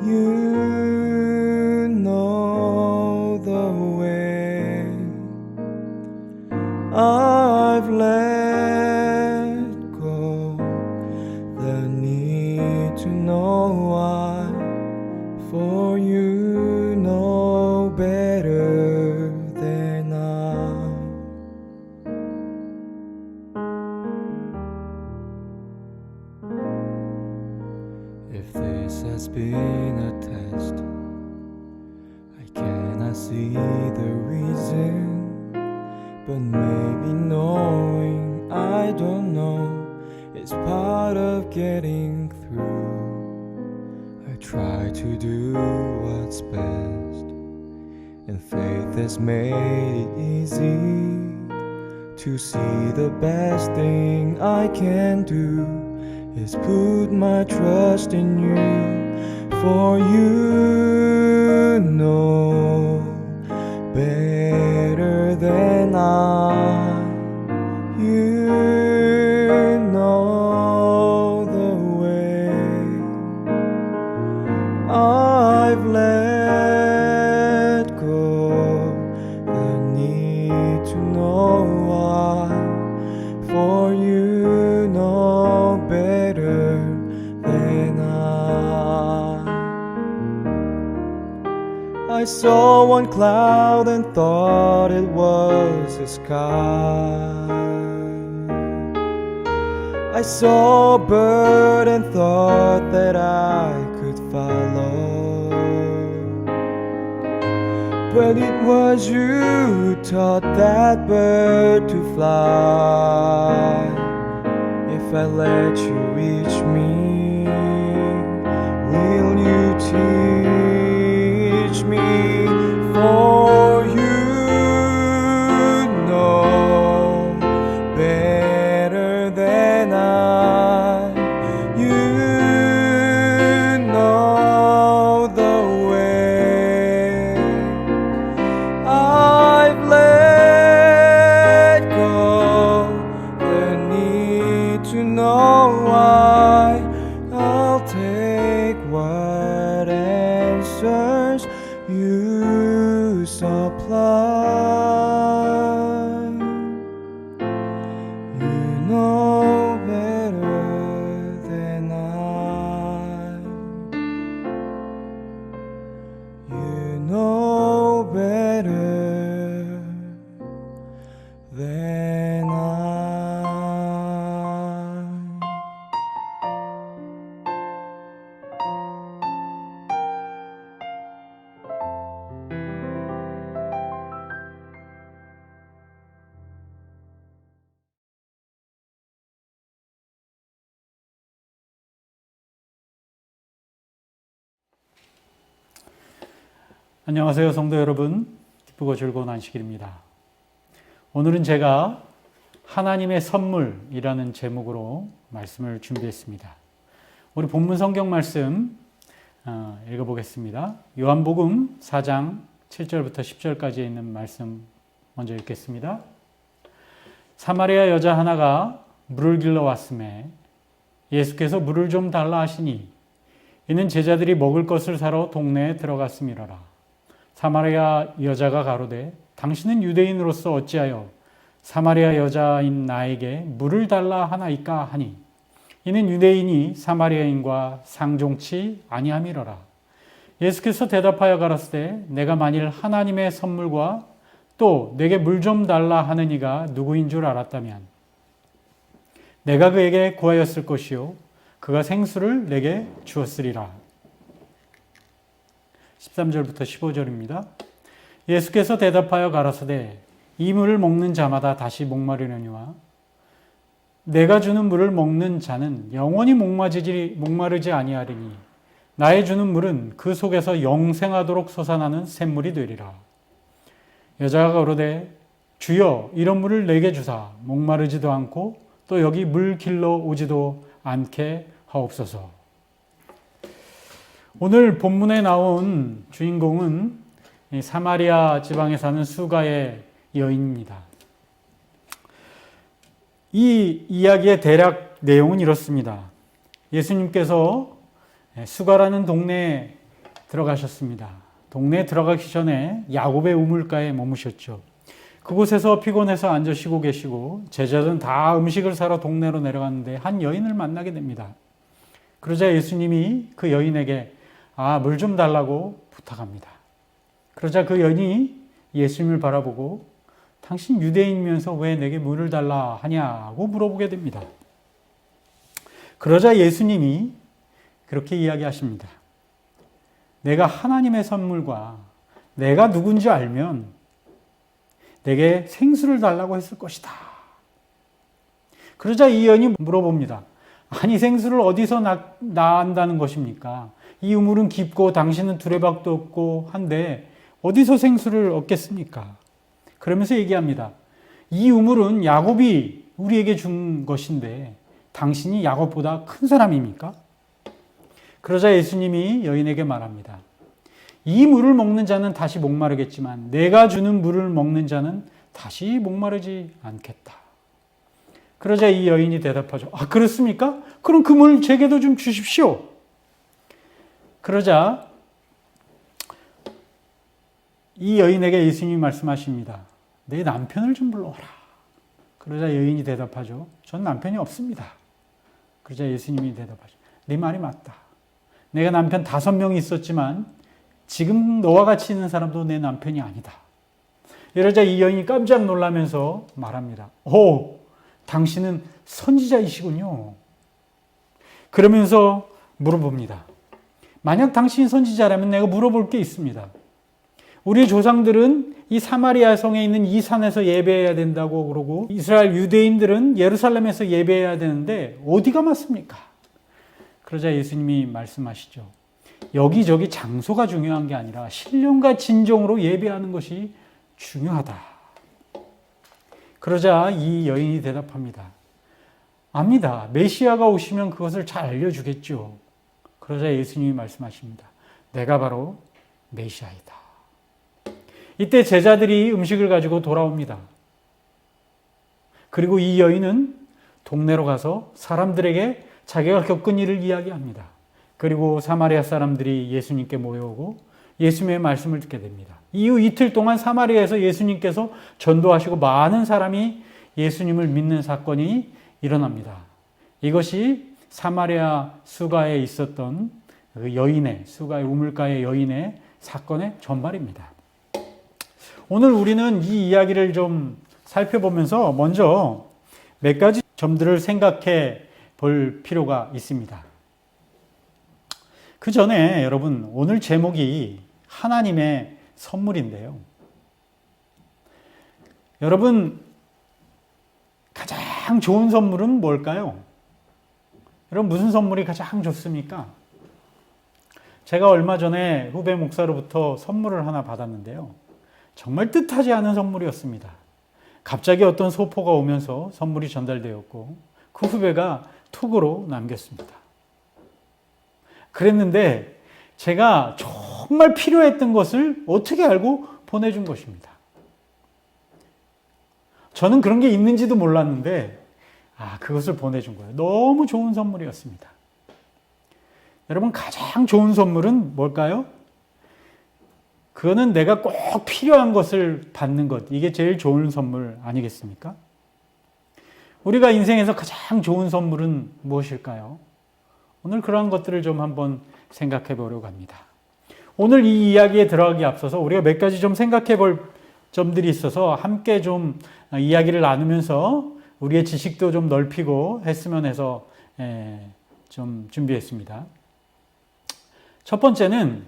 Speaker 5: You know the way. I've let go the need to know why, for you know better than I. If this has been a test, I cannot see the reason, but maybe knowing I don't know is part of getting through. I try to do what's best, and faith has made it easy to see the best thing I can do is put my trust in you, for you know better than I. You know the way. I've let go the need to know why, for you know better than I saw one cloud and thought it was the sky. I saw a bird and thought that I could follow, but it was you who taught that bird to fly. If I let you reach me, will you teach me? For you know better than I. You know the way. I've let go the need to know why. I'll take what answers you supply. You know better than I. You know better than I.
Speaker 17: 안녕하세요, 성도 여러분. 기쁘고 즐거운 안식일입니다. 오늘은 제가 하나님의 선물이라는 제목으로 말씀을 준비했습니다. 우리 본문 성경 말씀 읽어보겠습니다. 요한복음 4장 7절부터 10절까지 있는 말씀 먼저 읽겠습니다. 사마리아 여자 하나가 물을 길러 왔음에 예수께서 물을 좀 달라 하시니 이는 제자들이 먹을 것을 사러 동네에 들어갔음이로라. 사마리아 여자가 가로되 당신은 유대인으로서 어찌하여 사마리아 여자인 나에게 물을 달라 하나이까 하니 이는 유대인이 사마리아인과 상종치 아니함이로라. 예수께서 대답하여 가라사대 내가 만일 하나님의 선물과 또 내게 물 좀 달라 하는 이가 누구인 줄 알았다면 내가 그에게 구하였을 것이요 그가 생수를 내게 주었으리라. 13절부터 15절입니다. 예수께서 대답하여 가라사대 이 물을 먹는 자마다 다시 목마르려니와 내가 주는 물을 먹는 자는 영원히 목마르지 아니하리니 나의 주는 물은 그 속에서 영생하도록 솟아나는 샘물이 되리라. 여자가 가로되 주여 이런 물을 내게 주사 목마르지도 않고 또 여기 물 길러 오지도 않게 하옵소서. 오늘 본문에 나온 주인공은 사마리아 지방에 사는 수가의 여인입니다. 이 이야기의 대략 내용은 이렇습니다. 예수님께서 수가라는 동네에 들어가셨습니다. 동네에 들어가기 전에 야곱의 우물가에 머무셨죠. 그곳에서 피곤해서 앉아 쉬고 계시고 제자들은 다 음식을 사러 동네로 내려갔는데 한 여인을 만나게 됩니다. 그러자 예수님이 그 여인에게 물 좀 달라고 부탁합니다. 그러자 그 여인이 예수님을 바라보고 당신 유대인이면서 왜 내게 물을 달라 하냐고 물어보게 됩니다. 그러자 예수님이 그렇게 이야기하십니다. 내가 하나님의 선물과 내가 누군지 알면 내게 생수를 달라고 했을 것이다. 그러자 이 여인이 물어봅니다. 아니 생수를 어디서 낳는다는 것입니까? 이 우물은 깊고 당신은 두레박도 없고 한데 어디서 생수를 얻겠습니까? 그러면서 얘기합니다. 이 우물은 야곱이 우리에게 준 것인데 당신이 야곱보다 큰 사람입니까? 그러자 예수님이 여인에게 말합니다. 이 물을 먹는 자는 다시 목마르겠지만 내가 주는 물을 먹는 자는 다시 목마르지 않겠다. 그러자 이 여인이 대답하죠. 그렇습니까? 그럼 그 물 제게도 좀 주십시오. 그러자 이 여인에게 예수님이 말씀하십니다. 내 남편을 좀 불러오라. 그러자 여인이 대답하죠. 전 남편이 없습니다. 그러자 예수님이 대답하죠. 네 말이 맞다. 내가 남편 5명이 있었지만 지금 너와 같이 있는 사람도 내 남편이 아니다. 이러자 이 여인이 깜짝 놀라면서 말합니다. 당신은 선지자이시군요. 그러면서 물어봅니다. 만약 당신이 선지자라면 내가 물어볼 게 있습니다. 우리 조상들은 이 사마리아 성에 있는 이 산에서 예배해야 된다고 그러고 이스라엘 유대인들은 예루살렘에서 예배해야 되는데 어디가 맞습니까? 그러자 예수님이 말씀하시죠. 여기저기 장소가 중요한 게 아니라 신령과 진정으로 예배하는 것이 중요하다. 그러자 이 여인이 대답합니다. 압니다. 메시아가 오시면 그것을 잘 알려주겠죠. 그러자 예수님이 말씀하십니다. 내가 바로 메시아이다. 이때 제자들이 음식을 가지고 돌아옵니다. 그리고 이 여인은 동네로 가서 사람들에게 자기가 겪은 일을 이야기합니다. 그리고 사마리아 사람들이 예수님께 모여오고 예수님의 말씀을 듣게 됩니다. 이후 이틀 동안 사마리아에서 예수님께서 전도하시고 많은 사람이 예수님을 믿는 사건이 일어납니다. 이것이 사마리아 수가에 있었던 그 여인의, 수가의 우물가의 여인의 사건의 전말입니다. 오늘 우리는 이 이야기를 좀 살펴보면서 먼저 몇 가지 점들을 생각해 볼 필요가 있습니다. 그 전에 여러분, 오늘 제목이 하나님의 선물인데요. 여러분, 가장 좋은 선물은 뭘까요? 여러분, 무슨 선물이 가장 좋습니까? 제가 얼마 전에 후배 목사로부터 선물을 하나 받았는데요. 정말 뜻하지 않은 선물이었습니다. 갑자기 어떤 소포가 오면서 선물이 전달되었고 그 후배가 톡으로 남겼습니다. 그랬는데 제가 정말 필요했던 것을 어떻게 알고 보내준 것입니다. 저는 그런 게 있는지도 몰랐는데 그것을 보내준 거예요. 너무 좋은 선물이었습니다. 여러분, 가장 좋은 선물은 뭘까요? 그거는 내가 꼭 필요한 것을 받는 것. 이게 제일 좋은 선물 아니겠습니까? 우리가 인생에서 가장 좋은 선물은 무엇일까요? 오늘 그러한 것들을 좀 한번 생각해 보려고 합니다. 오늘 이 이야기에 들어가기 앞서서 우리가 몇 가지 좀 생각해 볼 점들이 있어서 함께 좀 이야기를 나누면서 우리의 지식도 좀 넓히고 했으면 해서 좀 준비했습니다. 첫 번째는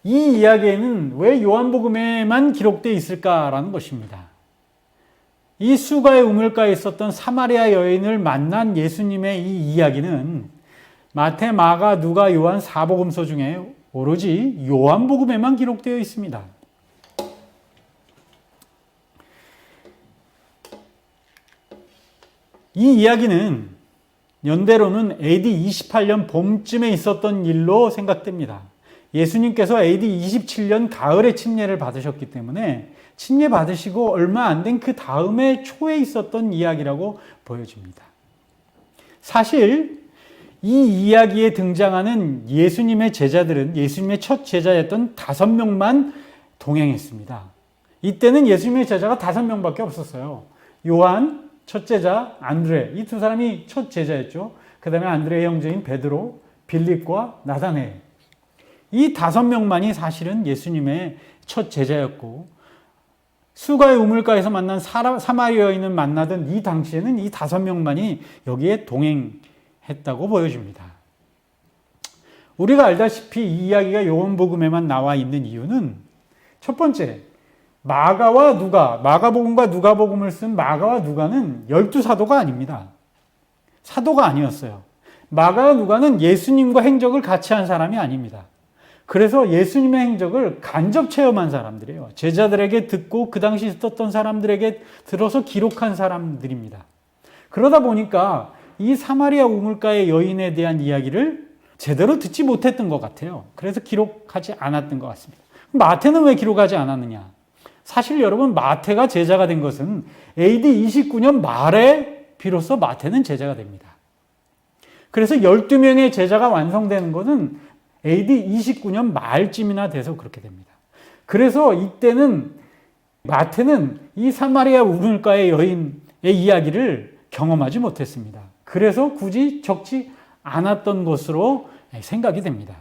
Speaker 17: 이 이야기에는 왜 요한복음에만 기록되어 있을까라는 것입니다. 이 수가의 우물가에 있었던 사마리아 여인을 만난 예수님의 이 이야기는 마태, 마가, 누가, 요한 사복음서 중에 오로지 요한복음에만 기록되어 있습니다. 이 이야기는 연대로는 AD 28년 봄쯤에 있었던 일로 생각됩니다. 예수님께서 AD 27년 가을에 침례를 받으셨기 때문에 침례 받으시고 얼마 안 된 그 다음에 초에 있었던 이야기라고 보여집니다. 사실 이 이야기에 등장하는 예수님의 제자들은 예수님의 첫 제자였던 5명만 동행했습니다. 이때는 예수님의 제자가 5명밖에 없었어요. 요한, 첫 제자 안드레, 이 두 사람이 첫 제자였죠. 그 다음에 안드레의 형제인 베드로, 빌립과 나다네엘. 이 5명만이 사실은 예수님의 첫 제자였고, 수가의 우물가에서 만난 사마리아 여인을 만나던 이 당시에는 이 5명만이 여기에 동행했다고 보여집니다. 우리가 알다시피 이 이야기가 요한복음에만 나와 있는 이유는 첫 번째, 마가와 누가, 마가복음과 누가복음을 쓴 마가와 누가는 12사도가 아닙니다. 사도가 아니었어요. 마가와 누가는 예수님과 행적을 같이 한 사람이 아닙니다. 그래서 예수님의 행적을 간접 체험한 사람들이에요. 제자들에게 듣고 그 당시 있었던 사람들에게 들어서 기록한 사람들입니다. 그러다 보니까 이 사마리아 우물가의 여인에 대한 이야기를 제대로 듣지 못했던 것 같아요. 그래서 기록하지 않았던 것 같습니다. 마태는 왜 기록하지 않았느냐? 사실 여러분, 마태가 제자가 된 것은 AD 29년 말에 비로소 마태는 제자가 됩니다. 그래서 12명의 제자가 완성되는 것은 AD 29년 말쯤이나 돼서 그렇게 됩니다. 그래서 이때는 마태는 이 사마리아 우물가의 여인의 이야기를 경험하지 못했습니다. 그래서 굳이 적지 않았던 것으로 생각이 됩니다.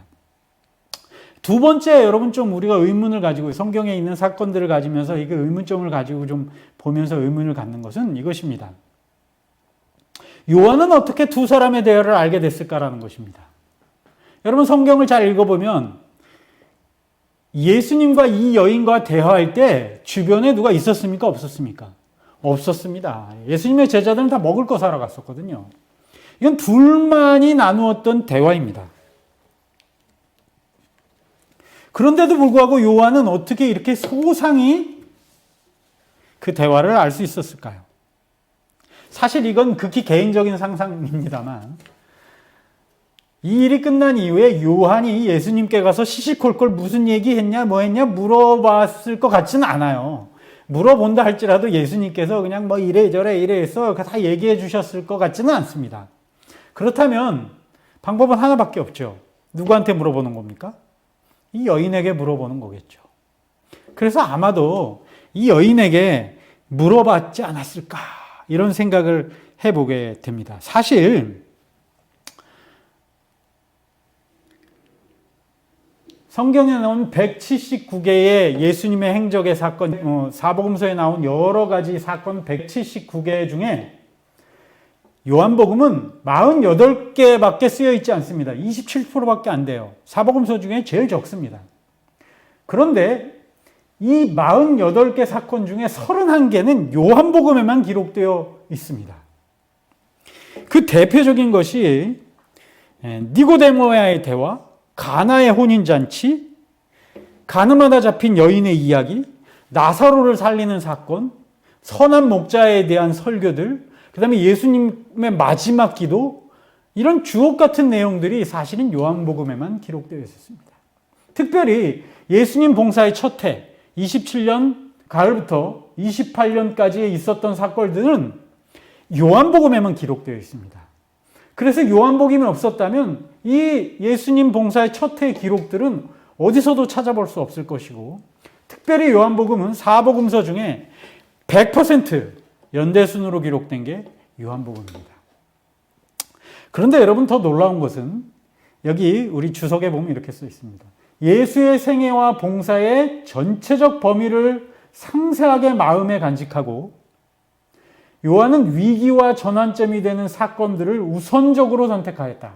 Speaker 17: 두 번째, 여러분 좀 우리가 의문을 가지고 성경에 있는 사건들을 가지면서 이게 의문점을 가지고 좀 보면서 의문을 갖는 것은 이것입니다. 요한은 어떻게 두 사람의 대화를 알게 됐을까라는 것입니다. 여러분 성경을 잘 읽어보면 예수님과 이 여인과 대화할 때 주변에 누가 있었습니까? 없었습니까? 없었습니다. 예수님의 제자들은 다 먹을 거 사러 갔었거든요. 이건 둘만이 나누었던 대화입니다. 그런데도 불구하고 요한은 어떻게 이렇게 소상히 그 대화를 알 수 있었을까요? 사실 이건 극히 개인적인 상상입니다만 이 일이 끝난 이후에 요한이 예수님께 가서 시시콜콜 무슨 얘기했냐 뭐 했냐 물어봤을 것 같지는 않아요. 물어본다 할지라도 예수님께서 그냥 뭐 이래저래 이래해서 다 얘기해 주셨을 것 같지는 않습니다. 그렇다면 방법은 하나밖에 없죠. 누구한테 물어보는 겁니까? 이 여인에게 물어보는 거겠죠. 그래서 아마도 이 여인에게 물어봤지 않았을까 이런 생각을 해보게 됩니다. 사실 성경에 나온 179개의 예수님의 행적의 사건, 사복음서에 나온 여러 가지 사건 179개 중에 요한복음은 48개밖에 쓰여 있지 않습니다. 27%밖에 안 돼요. 사복음서 중에 제일 적습니다. 그런데 이 48개 사건 중에 31개는 요한복음에만 기록되어 있습니다. 그 대표적인 것이 니고데모와의 대화, 가나의 혼인잔치, 가늠하다 잡힌 여인의 이야기, 나사로를 살리는 사건, 선한 목자에 대한 설교들, 그 다음에 예수님의 마지막 기도, 이런 주옥 같은 내용들이 사실은 요한복음에만 기록되어 있었습니다. 특별히 예수님 봉사의 첫 해, 27년 가을부터 28년까지에 있었던 사건들은 요한복음에만 기록되어 있습니다. 그래서 요한복음이 없었다면 이 예수님 봉사의 첫 해의 기록들은 어디서도 찾아볼 수 없을 것이고, 특별히 요한복음은 사복음서 중에 100% 연대순으로 기록된 게 요한복음입니다. 그런데 여러분 더 놀라운 것은 여기 우리 주석에 보면 이렇게 써 있습니다. 예수의 생애와 봉사의 전체적 범위를 상세하게 마음에 간직하고 요한은 위기와 전환점이 되는 사건들을 우선적으로 선택하였다.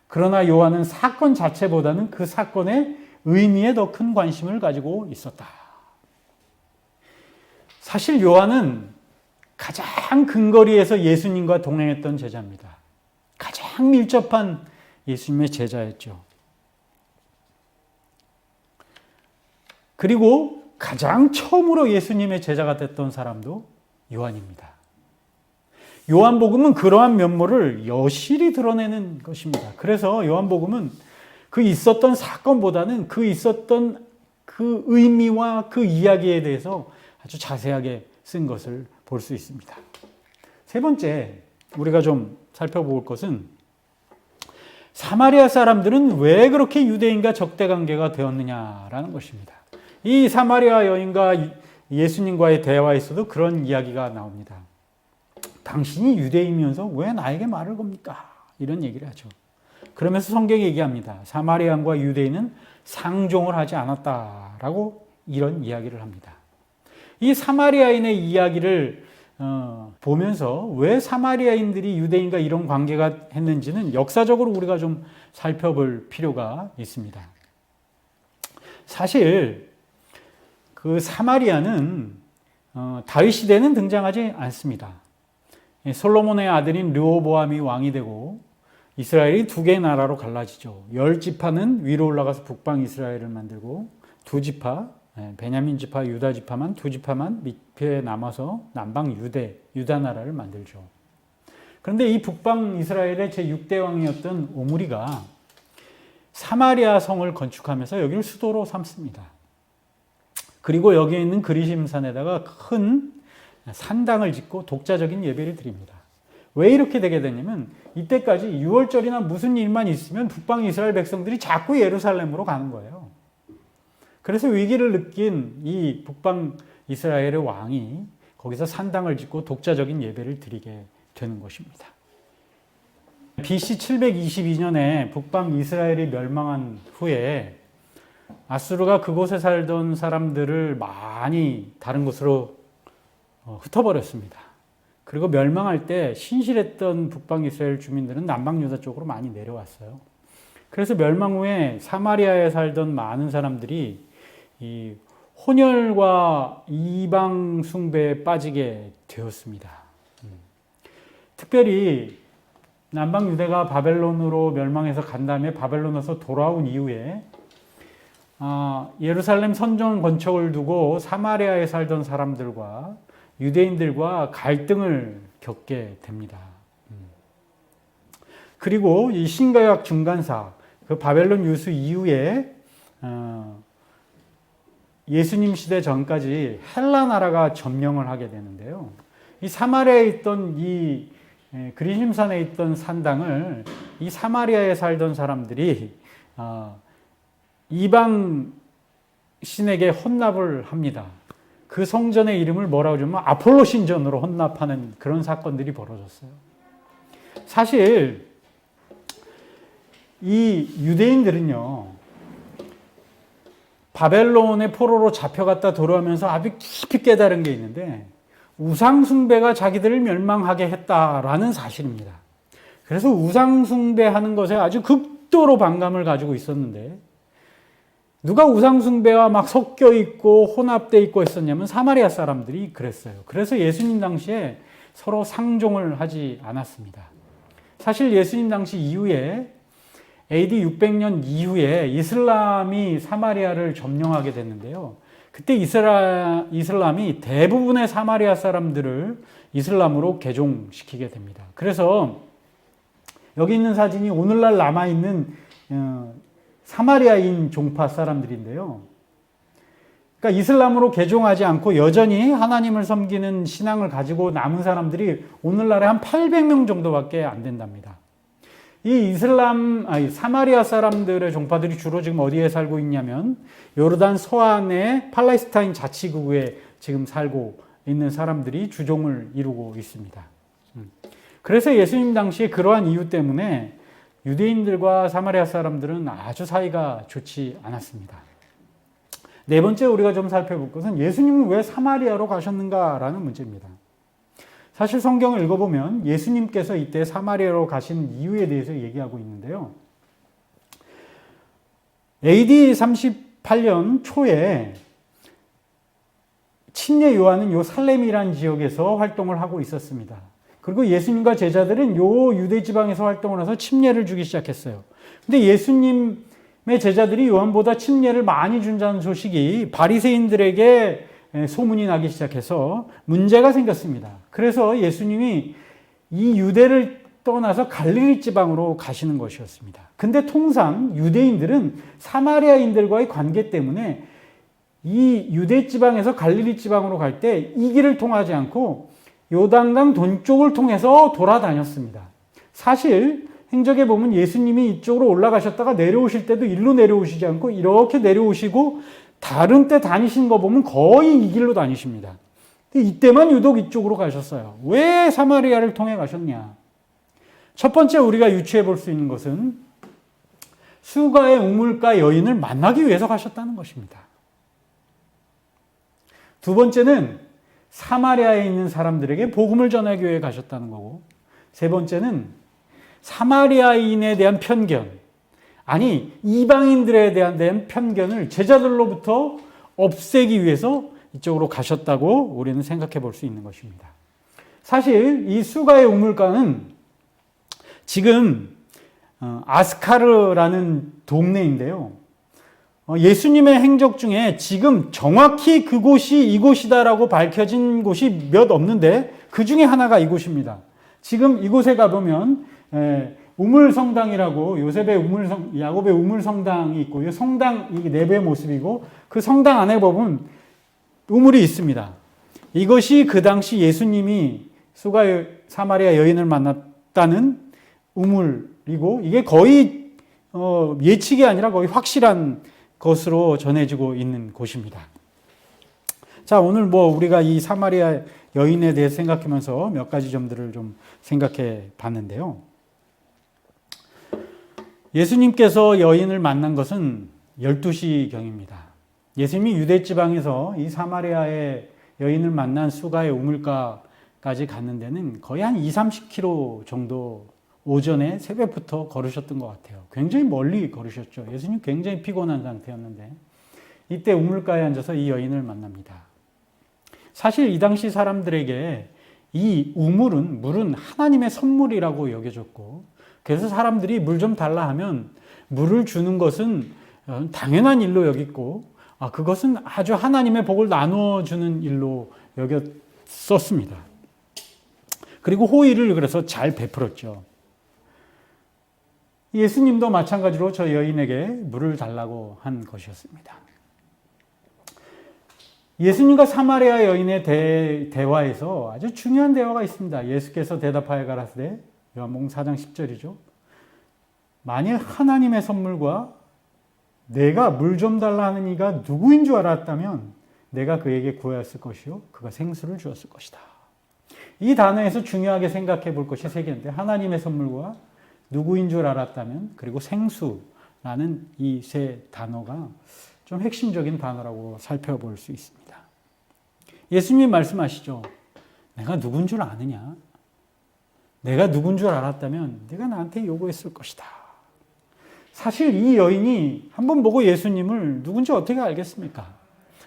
Speaker 17: 그러나 요한은 사건 자체보다는 그 사건의 의미에 더 큰 관심을 가지고 있었다. 사실 요한은 가장 근거리에서 예수님과 동행했던 제자입니다. 가장 밀접한 예수님의 제자였죠. 그리고 가장 처음으로 예수님의 제자가 됐던 사람도 요한입니다. 요한복음은 그러한 면모를 여실히 드러내는 것입니다. 그래서 요한복음은 그 있었던 사건보다는 그 있었던 그 의미와 그 이야기에 대해서 아주 자세하게 쓴 것을 볼 수 있습니다. 세 번째, 우리가 좀 살펴볼 것은 사마리아 사람들은 왜 그렇게 유대인과 적대관계가 되었느냐라는 것입니다. 이 사마리아 여인과 예수님과의 대화에서도 그런 이야기가 나옵니다. 당신이 유대인이면서 왜 나에게 말을 겁니까? 이런 얘기를 하죠. 그러면서 성경이 얘기합니다. 사마리아인과 유대인은 상종을 하지 않았다라고 이런 이야기를 합니다. 이 사마리아인의 이야기를 보면서 왜 사마리아인들이 유대인과 이런 관계가 했는지는 역사적으로 우리가 좀 살펴볼 필요가 있습니다. 사실 그 사마리아는 다윗 시대는 등장하지 않습니다. 솔로몬의 아들인 르호보암이 왕이 되고 이스라엘이 두 개의 나라로 갈라지죠. 10지파는 위로 올라가서 북방 이스라엘을 만들고 두 지파, 베냐민 지파, 유다 지파만 두 지파만 밑에 남아서 남방 유다 나라를 만들죠. 그런데 이 북방 이스라엘의 제6대 왕이었던 오므리가 사마리아 성을 건축하면서 여기를 수도로 삼습니다. 그리고 여기에 있는 그리심산에다가 큰 산당을 짓고 독자적인 예배를 드립니다. 왜 이렇게 되게 되냐면 이때까지 6월절이나 무슨 일만 있으면 북방 이스라엘 백성들이 자꾸 예루살렘으로 가는 거예요. 그래서 위기를 느낀 이 북방 이스라엘의 왕이 거기서 산당을 짓고 독자적인 예배를 드리게 되는 것입니다. BC 722년에 북방 이스라엘이 멸망한 후에 아수르가 그곳에 살던 사람들을 많이 다른 곳으로 흩어버렸습니다. 그리고 멸망할 때 신실했던 북방 이스라엘 주민들은 남방 유다 쪽으로 많이 내려왔어요. 그래서 멸망 후에 사마리아에 살던 많은 사람들이 이 혼혈과 이방 숭배에 빠지게 되었습니다. 특별히 남방 유대가 바벨론으로 멸망해서 간 다음에 바벨론에서 돌아온 이후에 예루살렘 선전 건축을 두고 사마리아에 살던 사람들과 유대인들과 갈등을 겪게 됩니다. 그리고 이 신구약 중간사, 그 바벨론 유수 이후에 예수님 시대 전까지 헬라 나라가 점령을 하게 되는데요. 이 사마리아에 있던 이 그리심산에 있던 산당을 이 사마리아에 살던 사람들이 이방 신에게 헌납을 합니다. 그 성전의 이름을 뭐라고 하냐면 아폴로 신전으로 헌납하는 그런 사건들이 벌어졌어요. 사실 이 유대인들은요, 바벨론의 포로로 잡혀갔다 돌아오면서 아주 깊이 깨달은 게 있는데 우상숭배가 자기들을 멸망하게 했다라는 사실입니다. 그래서 우상숭배하는 것에 아주 극도로 반감을 가지고 있었는데 누가 우상숭배와 막 섞여 있고 혼합되어 있고 했었냐면 사마리아 사람들이 그랬어요. 그래서 예수님 당시에 서로 상종을 하지 않았습니다. 사실 예수님 당시 이후에 AD 600년 이후에 이슬람이 사마리아를 점령하게 됐는데요. 그때 이슬람이 대부분의 사마리아 사람들을 이슬람으로 개종시키게 됩니다. 그래서 여기 있는 사진이 오늘날 남아있는 사마리아인 종파 사람들인데요. 그러니까 이슬람으로 개종하지 않고 여전히 하나님을 섬기는 신앙을 가지고 남은 사람들이 오늘날에 한 800명 정도밖에 안 된답니다. 이 사마리아 사람들의 종파들이 주로 지금 어디에 살고 있냐면 요르단 서안의 팔레스타인 자치구에 지금 살고 있는 사람들이 주종을 이루고 있습니다. 그래서 예수님 당시에 그러한 이유 때문에 유대인들과 사마리아 사람들은 아주 사이가 좋지 않았습니다. 네 번째 우리가 좀 살펴볼 것은 예수님은 왜 사마리아로 가셨는가라는 문제입니다. 사실 성경을 읽어보면 예수님께서 이때 사마리아로 가신 이유에 대해서 얘기하고 있는데요. AD 38년 초에 침례 요한은 요 살렘이라는 지역에서 활동을 하고 있었습니다. 그리고 예수님과 제자들은 요 유대 지방에서 활동을 해서 침례를 주기 시작했어요. 근데 예수님의 제자들이 요한보다 침례를 많이 준다는 소식이 바리새인들에게 소문이 나기 시작해서 문제가 생겼습니다. 그래서 예수님이 이 유대를 떠나서 갈릴리 지방으로 가시는 것이었습니다. 근데 통상 유대인들은 사마리아인들과의 관계 때문에 이 유대 지방에서 갈릴리 지방으로 갈 때 이 길을 통하지 않고 요단강 동쪽을 통해서 돌아다녔습니다. 사실 행적에 보면 예수님이 이쪽으로 올라가셨다가 내려오실 때도 일로 내려오시지 않고 이렇게 내려오시고 다른 때 다니시는 거 보면 거의 이 길로 다니십니다. 근데 이때만 유독 이쪽으로 가셨어요. 왜 사마리아를 통해 가셨냐? 첫 번째 우리가 유추해 볼 수 있는 것은 수가의 우물가 여인을 만나기 위해서 가셨다는 것입니다. 두 번째는 사마리아에 있는 사람들에게 복음을 전하기 위해 가셨다는 거고, 세 번째는 사마리아인에 대한 편견, 아니 이방인들에 대한 편견을 제자들로부터 없애기 위해서 이쪽으로 가셨다고 우리는 생각해 볼 수 있는 것입니다. 사실 이 수가의 우물가는 지금 아스카르라는 동네인데요. 예수님의 행적 중에 지금 정확히 그곳이 이곳이다라고 밝혀진 곳이 몇 없는데 그 중에 하나가 이곳입니다. 지금 이곳에 가보면 우물성당이라고 야곱의 우물성당이 있고 이 성당 이게 내부의 모습이고 그 성당 안에 보면 우물이 있습니다. 이것이 그 당시 예수님이 사마리아 여인을 만났다는 우물이고 이게 거의 예측이 아니라 거의 확실한 것으로 전해지고 있는 곳입니다. 자, 오늘 우리가 이 사마리아 여인에 대해 생각하면서 몇 가지 점들을 좀 생각해 봤는데요. 예수님께서 여인을 만난 것은 12시경입니다. 예수님이 유대 지방에서 이 사마리아의 여인을 만난 수가의 우물가까지 갔는 데는 거의 한 20-30km 정도 오전에 새벽부터 걸으셨던 것 같아요. 굉장히 멀리 걸으셨죠. 예수님 굉장히 피곤한 상태였는데 이때 우물가에 앉아서 이 여인을 만납니다. 사실 이 당시 사람들에게 이 물은 하나님의 선물이라고 여겨졌고 그래서 사람들이 물 좀 달라 하면 물을 주는 것은 당연한 일로 여겼고 그것은 아주 하나님의 복을 나누어주는 일로 여겼었습니다. 그리고 호의를 그래서 잘 베풀었죠. 예수님도 마찬가지로 저 여인에게 물을 달라고 한 것이었습니다. 예수님과 사마리아 여인의 대화에서 아주 중요한 대화가 있습니다. 예수께서 대답하여 가라사대, 요한복음 4장 10절이죠. 만일 하나님의 선물과 내가 물 좀 달라 하는 이가 누구인 줄 알았다면 내가 그에게 구하였을 것이요 그가 생수를 주었을 것이다. 이 단어에서 중요하게 생각해 볼 것이 세 개인데 하나님의 선물과 누구인 줄 알았다면 그리고 생수라는 이 세 단어가 좀 핵심적인 단어라고 살펴볼 수 있습니다. 예수님 말씀하시죠. 내가 누군 줄 아느냐? 내가 누군 줄 알았다면 네가 나한테 요구했을 것이다. 사실 이 여인이 한번 보고 예수님을 누군지 어떻게 알겠습니까?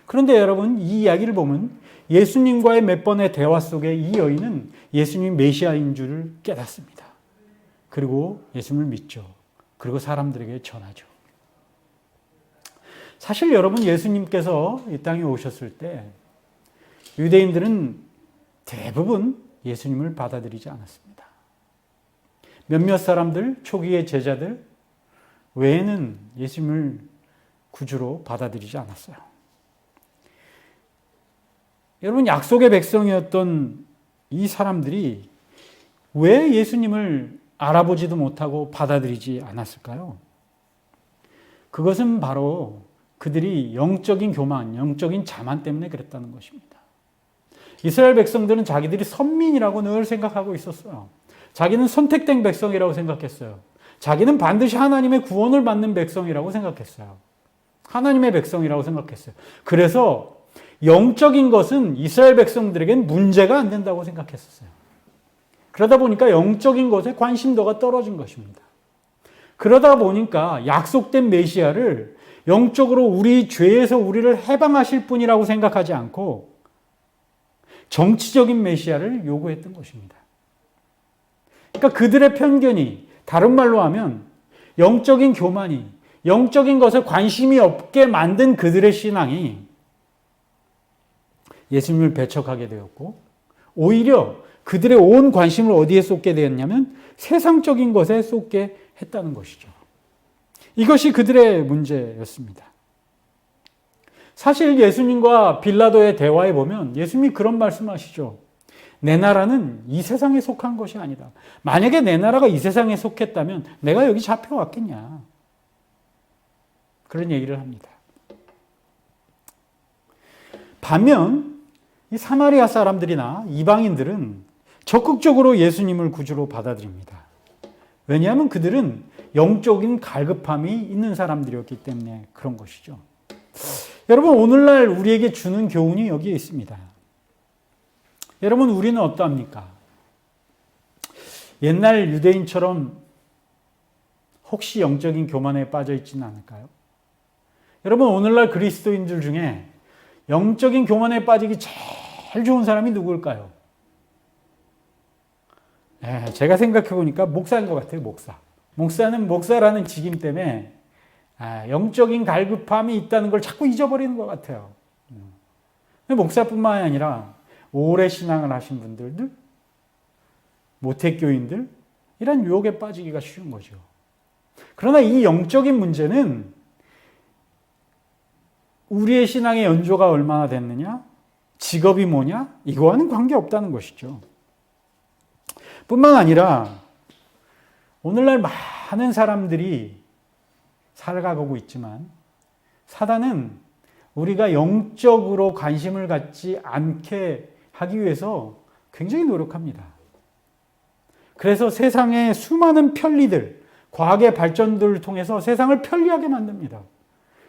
Speaker 17: 그런데 여러분 이 이야기를 보면 예수님과의 몇 번의 대화 속에 이 여인은 예수님 메시아인 줄을 깨닫습니다. 그리고 예수님을 믿죠. 그리고 사람들에게 전하죠. 사실 여러분 예수님께서 이 땅에 오셨을 때 유대인들은 대부분 예수님을 받아들이지 않았습니다. 몇몇 사람들, 초기의 제자들 외에는 예수님을 구주로 받아들이지 않았어요. 여러분 약속의 백성이었던 이 사람들이 왜 예수님을 알아보지도 못하고 받아들이지 않았을까요? 그것은 바로 그들이 영적인 교만, 영적인 자만 때문에 그랬다는 것입니다. 이스라엘 백성들은 자기들이 선민이라고 늘 생각하고 있었어요. 자기는 선택된 백성이라고 생각했어요. 자기는 반드시 하나님의 구원을 받는 백성이라고 생각했어요. 하나님의 백성이라고 생각했어요. 그래서 영적인 것은 이스라엘 백성들에겐 문제가 안 된다고 생각했었어요. 그러다 보니까 영적인 것에 관심도가 떨어진 것입니다. 그러다 보니까 약속된 메시아를 영적으로 우리 죄에서 우리를 해방하실 분이라고 생각하지 않고 정치적인 메시아를 요구했던 것입니다. 그러니까 그들의 편견이, 다른 말로 하면 영적인 교만이, 영적인 것에 관심이 없게 만든 그들의 신앙이 예수님을 배척하게 되었고, 오히려 그들의 온 관심을 어디에 쏟게 되었냐면 세상적인 것에 쏟게 했다는 것이죠. 이것이 그들의 문제였습니다. 사실 예수님과 빌라도의 대화에 보면 예수님이 그런 말씀하시죠. 내 나라는 이 세상에 속한 것이 아니다. 만약에 내 나라가 이 세상에 속했다면 내가 여기 잡혀왔겠냐. 그런 얘기를 합니다. 반면 이 사마리아 사람들이나 이방인들은 적극적으로 예수님을 구주로 받아들입니다. 왜냐하면 그들은 영적인 갈급함이 있는 사람들이었기 때문에 그런 것이죠. 여러분, 오늘날 우리에게 주는 교훈이 여기에 있습니다. 여러분, 우리는 어떠합니까? 옛날 유대인처럼 혹시 영적인 교만에 빠져 있지는 않을까요? 여러분, 오늘날 그리스도인들 중에 영적인 교만에 빠지기 제일 좋은 사람이 누구일까요? 제가 생각해 보니까 목사인 것 같아요. 목사는 목사라는 직임 때문에 영적인 갈급함이 있다는 걸 자꾸 잊어버리는 것 같아요. 목사뿐만 아니라 오래 신앙을 하신 분들도, 모태교인들, 이런 유혹에 빠지기가 쉬운 거죠. 그러나 이 영적인 문제는 우리의 신앙의 연조가 얼마나 됐느냐, 직업이 뭐냐, 이거와는 관계없다는 것이죠. 뿐만 아니라 오늘날 많은 사람들이 살아가고 있지만 사단은 우리가 영적으로 관심을 갖지 않게 하기 위해서 굉장히 노력합니다. 그래서 세상의 수많은 편리들, 과학의 발전들을 통해서 세상을 편리하게 만듭니다.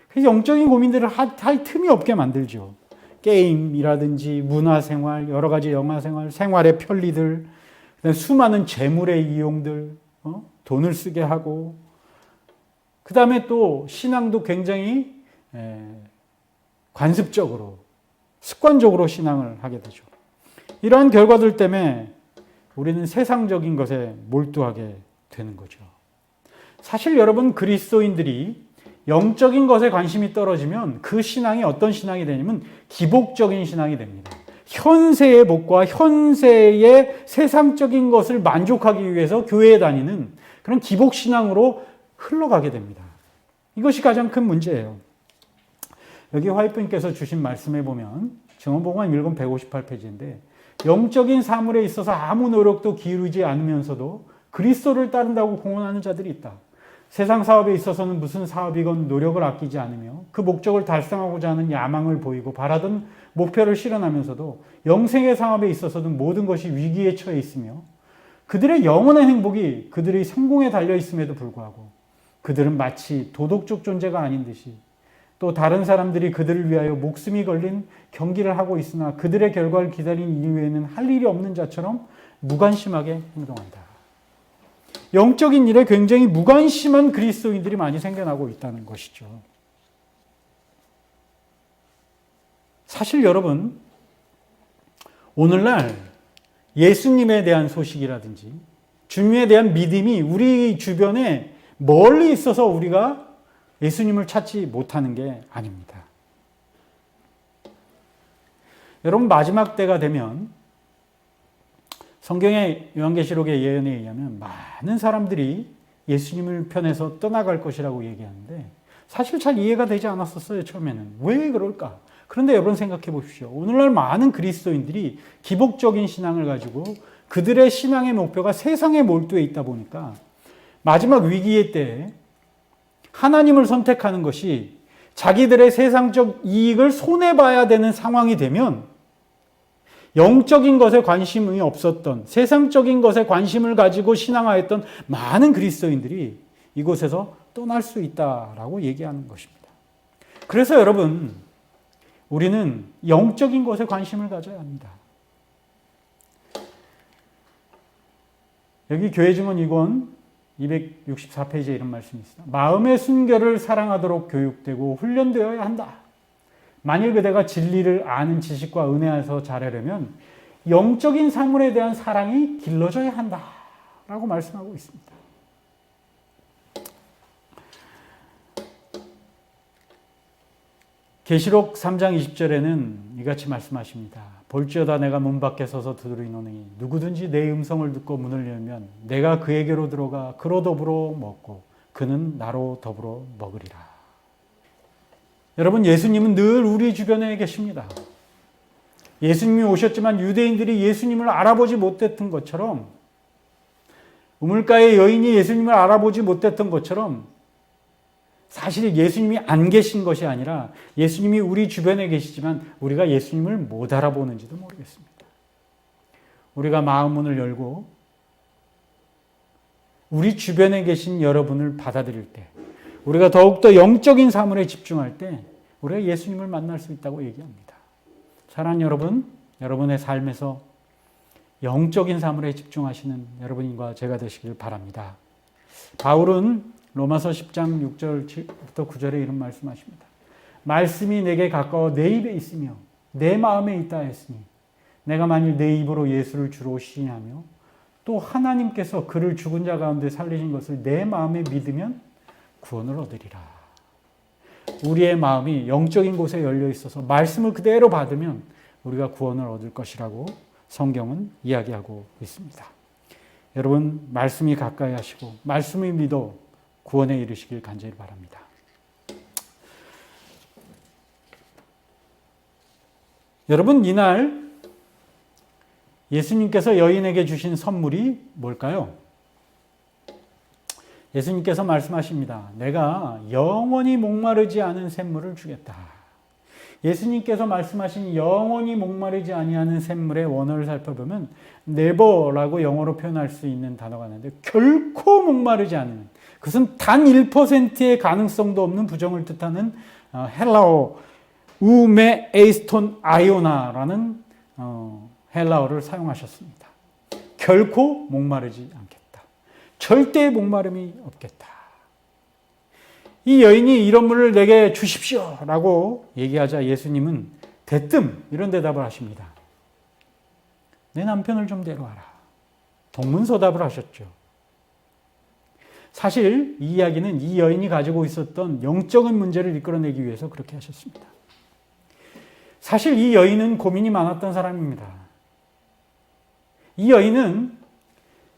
Speaker 17: 그래서 영적인 고민들을 할 틈이 없게 만들죠. 게임이라든지 문화생활, 여러 가지 영화생활, 생활의 편리들, 수많은 재물의 이용들, 돈을 쓰게 하고, 그 다음에 또 신앙도 굉장히 관습적으로, 습관적으로 신앙을 하게 되죠. 이러한 결과들 때문에 우리는 세상적인 것에 몰두하게 되는 거죠. 사실 여러분, 그리스도인들이 영적인 것에 관심이 떨어지면 그 신앙이 어떤 신앙이 되냐면 기복적인 신앙이 됩니다. 현세의 복과 현세의 세상적인 것을 만족하기 위해서 교회에 다니는 그런 기복신앙으로 흘러가게 됩니다. 이것이 가장 큰 문제예요. 여기 화이트님께서 주신 말씀에 보면 증언복음 1권 158페이지인데 영적인 사물에 있어서 아무 노력도 기울이지 않으면서도 그리스도를 따른다고 공언하는 자들이 있다. 세상 사업에 있어서는 무슨 사업이건 노력을 아끼지 않으며 그 목적을 달성하고자 하는 야망을 보이고 바라던 목표를 실현하면서도 영생의 사업에 있어서는 모든 것이 위기에 처해 있으며 그들의 영원한 행복이 그들의 성공에 달려 있음에도 불구하고 그들은 마치 도덕적 존재가 아닌 듯이 또 다른 사람들이 그들을 위하여 목숨이 걸린 경기를 하고 있으나 그들의 결과를 기다린 이후에는 할 일이 없는 자처럼 무관심하게 행동한다. 영적인 일에 굉장히 무관심한 그리스도인들이 많이 생겨나고 있다는 것이죠. 사실 여러분, 오늘날 예수님에 대한 소식이라든지 주님에 대한 믿음이 우리 주변에 멀리 있어서 우리가 예수님을 찾지 못하는 게 아닙니다. 여러분, 마지막 때가 되면 성경의 요한계시록의 예언에 의하면 많은 사람들이 예수님을 편에서 떠나갈 것이라고 얘기하는데 사실 잘 이해가 되지 않았었어요, 처음에는. 왜 그럴까? 그런데 여러분 생각해 보십시오. 오늘날 많은 그리스도인들이 기복적인 신앙을 가지고 그들의 신앙의 목표가 세상에 몰두해 있다 보니까 마지막 위기의 때에 하나님을 선택하는 것이 자기들의 세상적 이익을 손해봐야 되는 상황이 되면 영적인 것에 관심이 없었던, 세상적인 것에 관심을 가지고 신앙하였던 많은 그리스도인들이 이곳에서 떠날 수 있다라고 얘기하는 것입니다. 그래서 여러분, 우리는 영적인 것에 관심을 가져야 합니다. 여기 교회 증언 2권 264페이지에 이런 말씀이 있습니다. 마음의 순결을 사랑하도록 교육되고 훈련되어야 한다. 만일 그대가 진리를 아는 지식과 은혜 안에서 자라려면 영적인 사물에 대한 사랑이 길러져야 한다라고 말씀하고 있습니다. 계시록 3장 20절에는 이같이 말씀하십니다. 볼지어다 내가 문 밖에 서서 두드리노니 누구든지 내 음성을 듣고 문을 열면 내가 그에게로 들어가 그로 더불어 먹고 그는 나로 더불어 먹으리라. 여러분, 예수님은 늘 우리 주변에 계십니다. 예수님이 오셨지만 유대인들이 예수님을 알아보지 못했던 것처럼, 우물가의 여인이 예수님을 알아보지 못했던 것처럼, 사실 예수님이 안 계신 것이 아니라 예수님이 우리 주변에 계시지만 우리가 예수님을 못 알아보는지도 모르겠습니다. 우리가 마음 문을 열고 우리 주변에 계신 여러분을 받아들일 때, 우리가 더욱더 영적인 사물에 집중할 때 우리가 예수님을 만날 수 있다고 얘기합니다. 사랑하는 여러분, 여러분의 삶에서 영적인 사물에 집중하시는 여러분과 제가 되시길 바랍니다. 바울은 로마서 10장 6절부터 9절에 이런 말씀하십니다. 말씀이 내게 가까워 내 입에 있으며 내 마음에 있다 했으니 내가 만일 내 입으로 예수를 주로 시인하며 또 하나님께서 그를 죽은 자 가운데 살리신 것을 내 마음에 믿으면 구원을 얻으리라. 우리의 마음이 영적인 곳에 열려 있어서 말씀을 그대로 받으면 우리가 구원을 얻을 것이라고 성경은 이야기하고 있습니다. 여러분, 말씀이 가까이 하시고 말씀을 믿어 구원에 이르시길 간절히 바랍니다. 여러분, 이날 예수님께서 여인에게 주신 선물이 뭘까요? 예수님께서 말씀하십니다. 내가 영원히 목마르지 않은 샘물을 주겠다. 예수님께서 말씀하신 영원히 목마르지 아니하는 샘물의 원어를 살펴보면 never라고 영어로 표현할 수 있는 단어가 있는데, 결코 목마르지 않는, 그것은 단 1%의 가능성도 없는 부정을 뜻하는 헬라어 우메 에이스톤 아이오나라는 헬라어를 사용하셨습니다. 결코 목마르지 않겠다. 절대 목마름이 없겠다. 이 여인이 이런 물을 내게 주십시오 라고 얘기하자 예수님은 대뜸 이런 대답을 하십니다. 내 남편을 좀 데려와라. 동문서답을 하셨죠. 사실 이 이야기는 이 여인이 가지고 있었던 영적인 문제를 이끌어내기 위해서 그렇게 하셨습니다. 사실 이 여인은 고민이 많았던 사람입니다. 이 여인은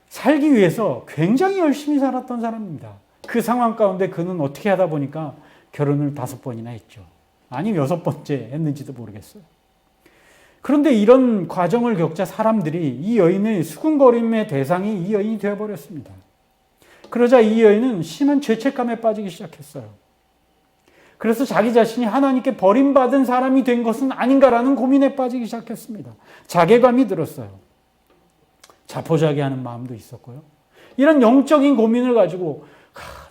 Speaker 17: 살기 위해서 굉장히 열심히 살았던 사람입니다. 그 상황 가운데 그는 어떻게 하다 보니까 결혼을 5번이나 했죠. 아니면 6번째 했는지도 모르겠어요. 그런데 이런 과정을 겪자 사람들이 이 여인의 수군거림의 대상이 이 여인이 되어버렸습니다. 그러자 이 여인은 심한 죄책감에 빠지기 시작했어요. 그래서 자기 자신이 하나님께 버림받은 사람이 된 것은 아닌가라는 고민에 빠지기 시작했습니다. 자괴감이 들었어요. 자포자기하는 마음도 있었고요. 이런 영적인 고민을 가지고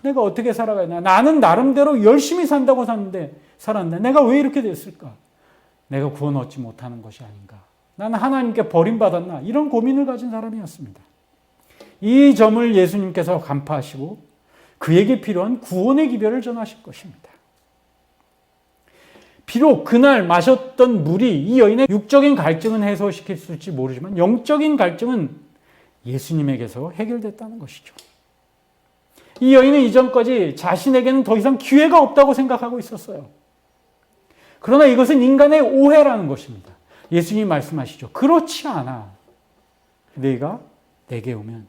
Speaker 17: 내가 어떻게 살아가야 되나? 나는 나름대로 열심히 산다고 살았는데 내가 왜 이렇게 됐을까? 내가 구원 얻지 못하는 것이 아닌가? 나는 하나님께 버림받았나? 이런 고민을 가진 사람이었습니다. 이 점을 예수님께서 간파하시고 그에게 필요한 구원의 기별을 전하실 것입니다. 비록 그날 마셨던 물이 이 여인의 육적인 갈증은 해소시켰을지 모르지만 영적인 갈증은 예수님에게서 해결됐다는 것이죠. 이 여인은 이전까지 자신에게는 더 이상 기회가 없다고 생각하고 있었어요. 그러나 이것은 인간의 오해라는 것입니다. 예수님이 말씀하시죠. 그렇지 않아. 네가 내게 오면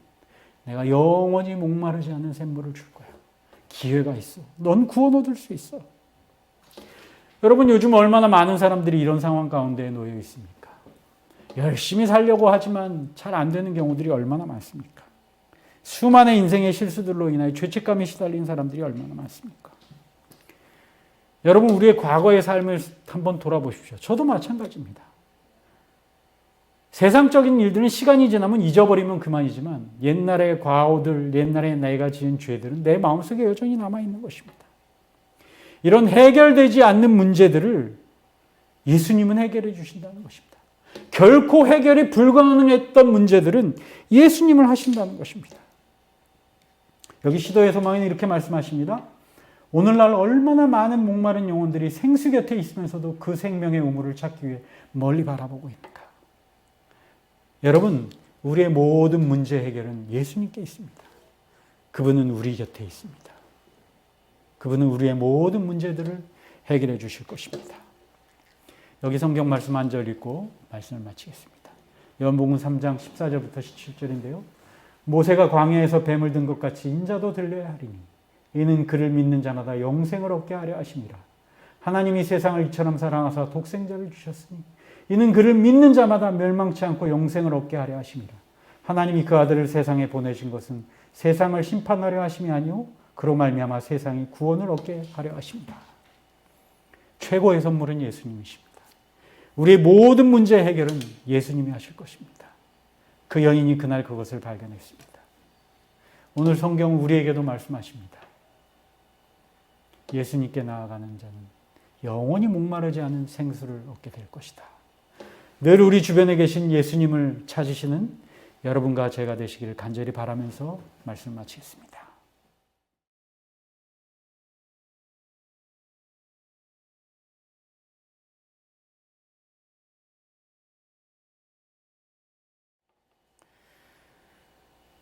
Speaker 17: 내가 영원히 목마르지 않은 샘물을 줄 거야. 기회가 있어. 넌 구원 얻을 수 있어. 여러분, 요즘 얼마나 많은 사람들이 이런 상황 가운데 놓여 있습니까? 열심히 살려고 하지만 잘 안 되는 경우들이 얼마나 많습니까? 수많은 인생의 실수들로 인하여 죄책감에 시달린 사람들이 얼마나 많습니까? 여러분, 우리의 과거의 삶을 한번 돌아보십시오. 저도 마찬가지입니다. 세상적인 일들은 시간이 지나면 잊어버리면 그만이지만 옛날의 과오들, 옛날에 내가 지은 죄들은 내 마음속에 여전히 남아있는 것입니다. 이런 해결되지 않는 문제들을 예수님은 해결해 주신다는 것입니다. 결코 해결이 불가능했던 문제들은 예수님을 하신다는 것입니다. 여기 시도의 소망은 이렇게 말씀하십니다. 오늘날 얼마나 많은 목마른 영혼들이 생수 곁에 있으면서도 그 생명의 우물을 찾기 위해 멀리 바라보고 있는가? 여러분, 우리의 모든 문제 해결은 예수님께 있습니다. 그분은 우리 곁에 있습니다. 그분은 우리의 모든 문제들을 해결해 주실 것입니다. 여기 성경 말씀 한 절 읽고 말씀을 마치겠습니다. 요한복음 3장 14절부터 17절인데요. 모세가 광야에서 뱀을 든 것 같이 인자도 들려야 하리니 이는 그를 믿는 자마다 영생을 얻게 하려 하심이라. 하나님이 세상을 이처럼 사랑하사 독생자를 주셨으니 이는 그를 믿는 자마다 멸망치 않고 영생을 얻게 하려 하심이라. 하나님이 그 아들을 세상에 보내신 것은 세상을 심판하려 하심이 아니요 그로 말미암아 세상이 구원을 얻게 하려 하십니다. 최고의 선물은 예수님이십니다. 우리의 모든 문제 해결은 예수님이 하실 것입니다. 그 여인이 그날 그것을 발견했습니다. 오늘 성경은 우리에게도 말씀하십니다. 예수님께 나아가는 자는 영원히 목마르지 않은 생수를 얻게 될 것이다. 늘 우리 주변에 계신 예수님을 찾으시는 여러분과 제가 되시기를 간절히 바라면서 말씀을 마치겠습니다.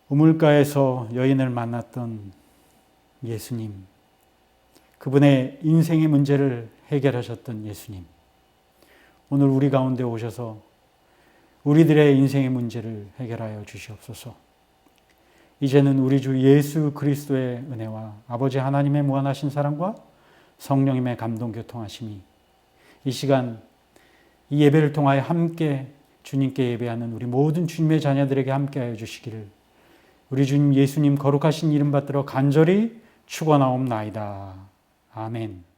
Speaker 17: 우물가에서 여인을 만났던 예수님, 그분의 인생의 문제를 해결하셨던 예수님, 오늘 우리 가운데 오셔서 우리들의 인생의 문제를 해결하여 주시옵소서. 이제는 우리 주 예수 그리스도의 은혜와 아버지 하나님의 무한하신 사랑과 성령님의 감동 교통하심이 이 시간 이 예배를 통하여 함께 주님께 예배하는 우리 모든 주님의 자녀들에게 함께하여 주시기를 우리 주님 예수님 거룩하신 이름 받들어 간절히 축원하옵나이다. 아멘.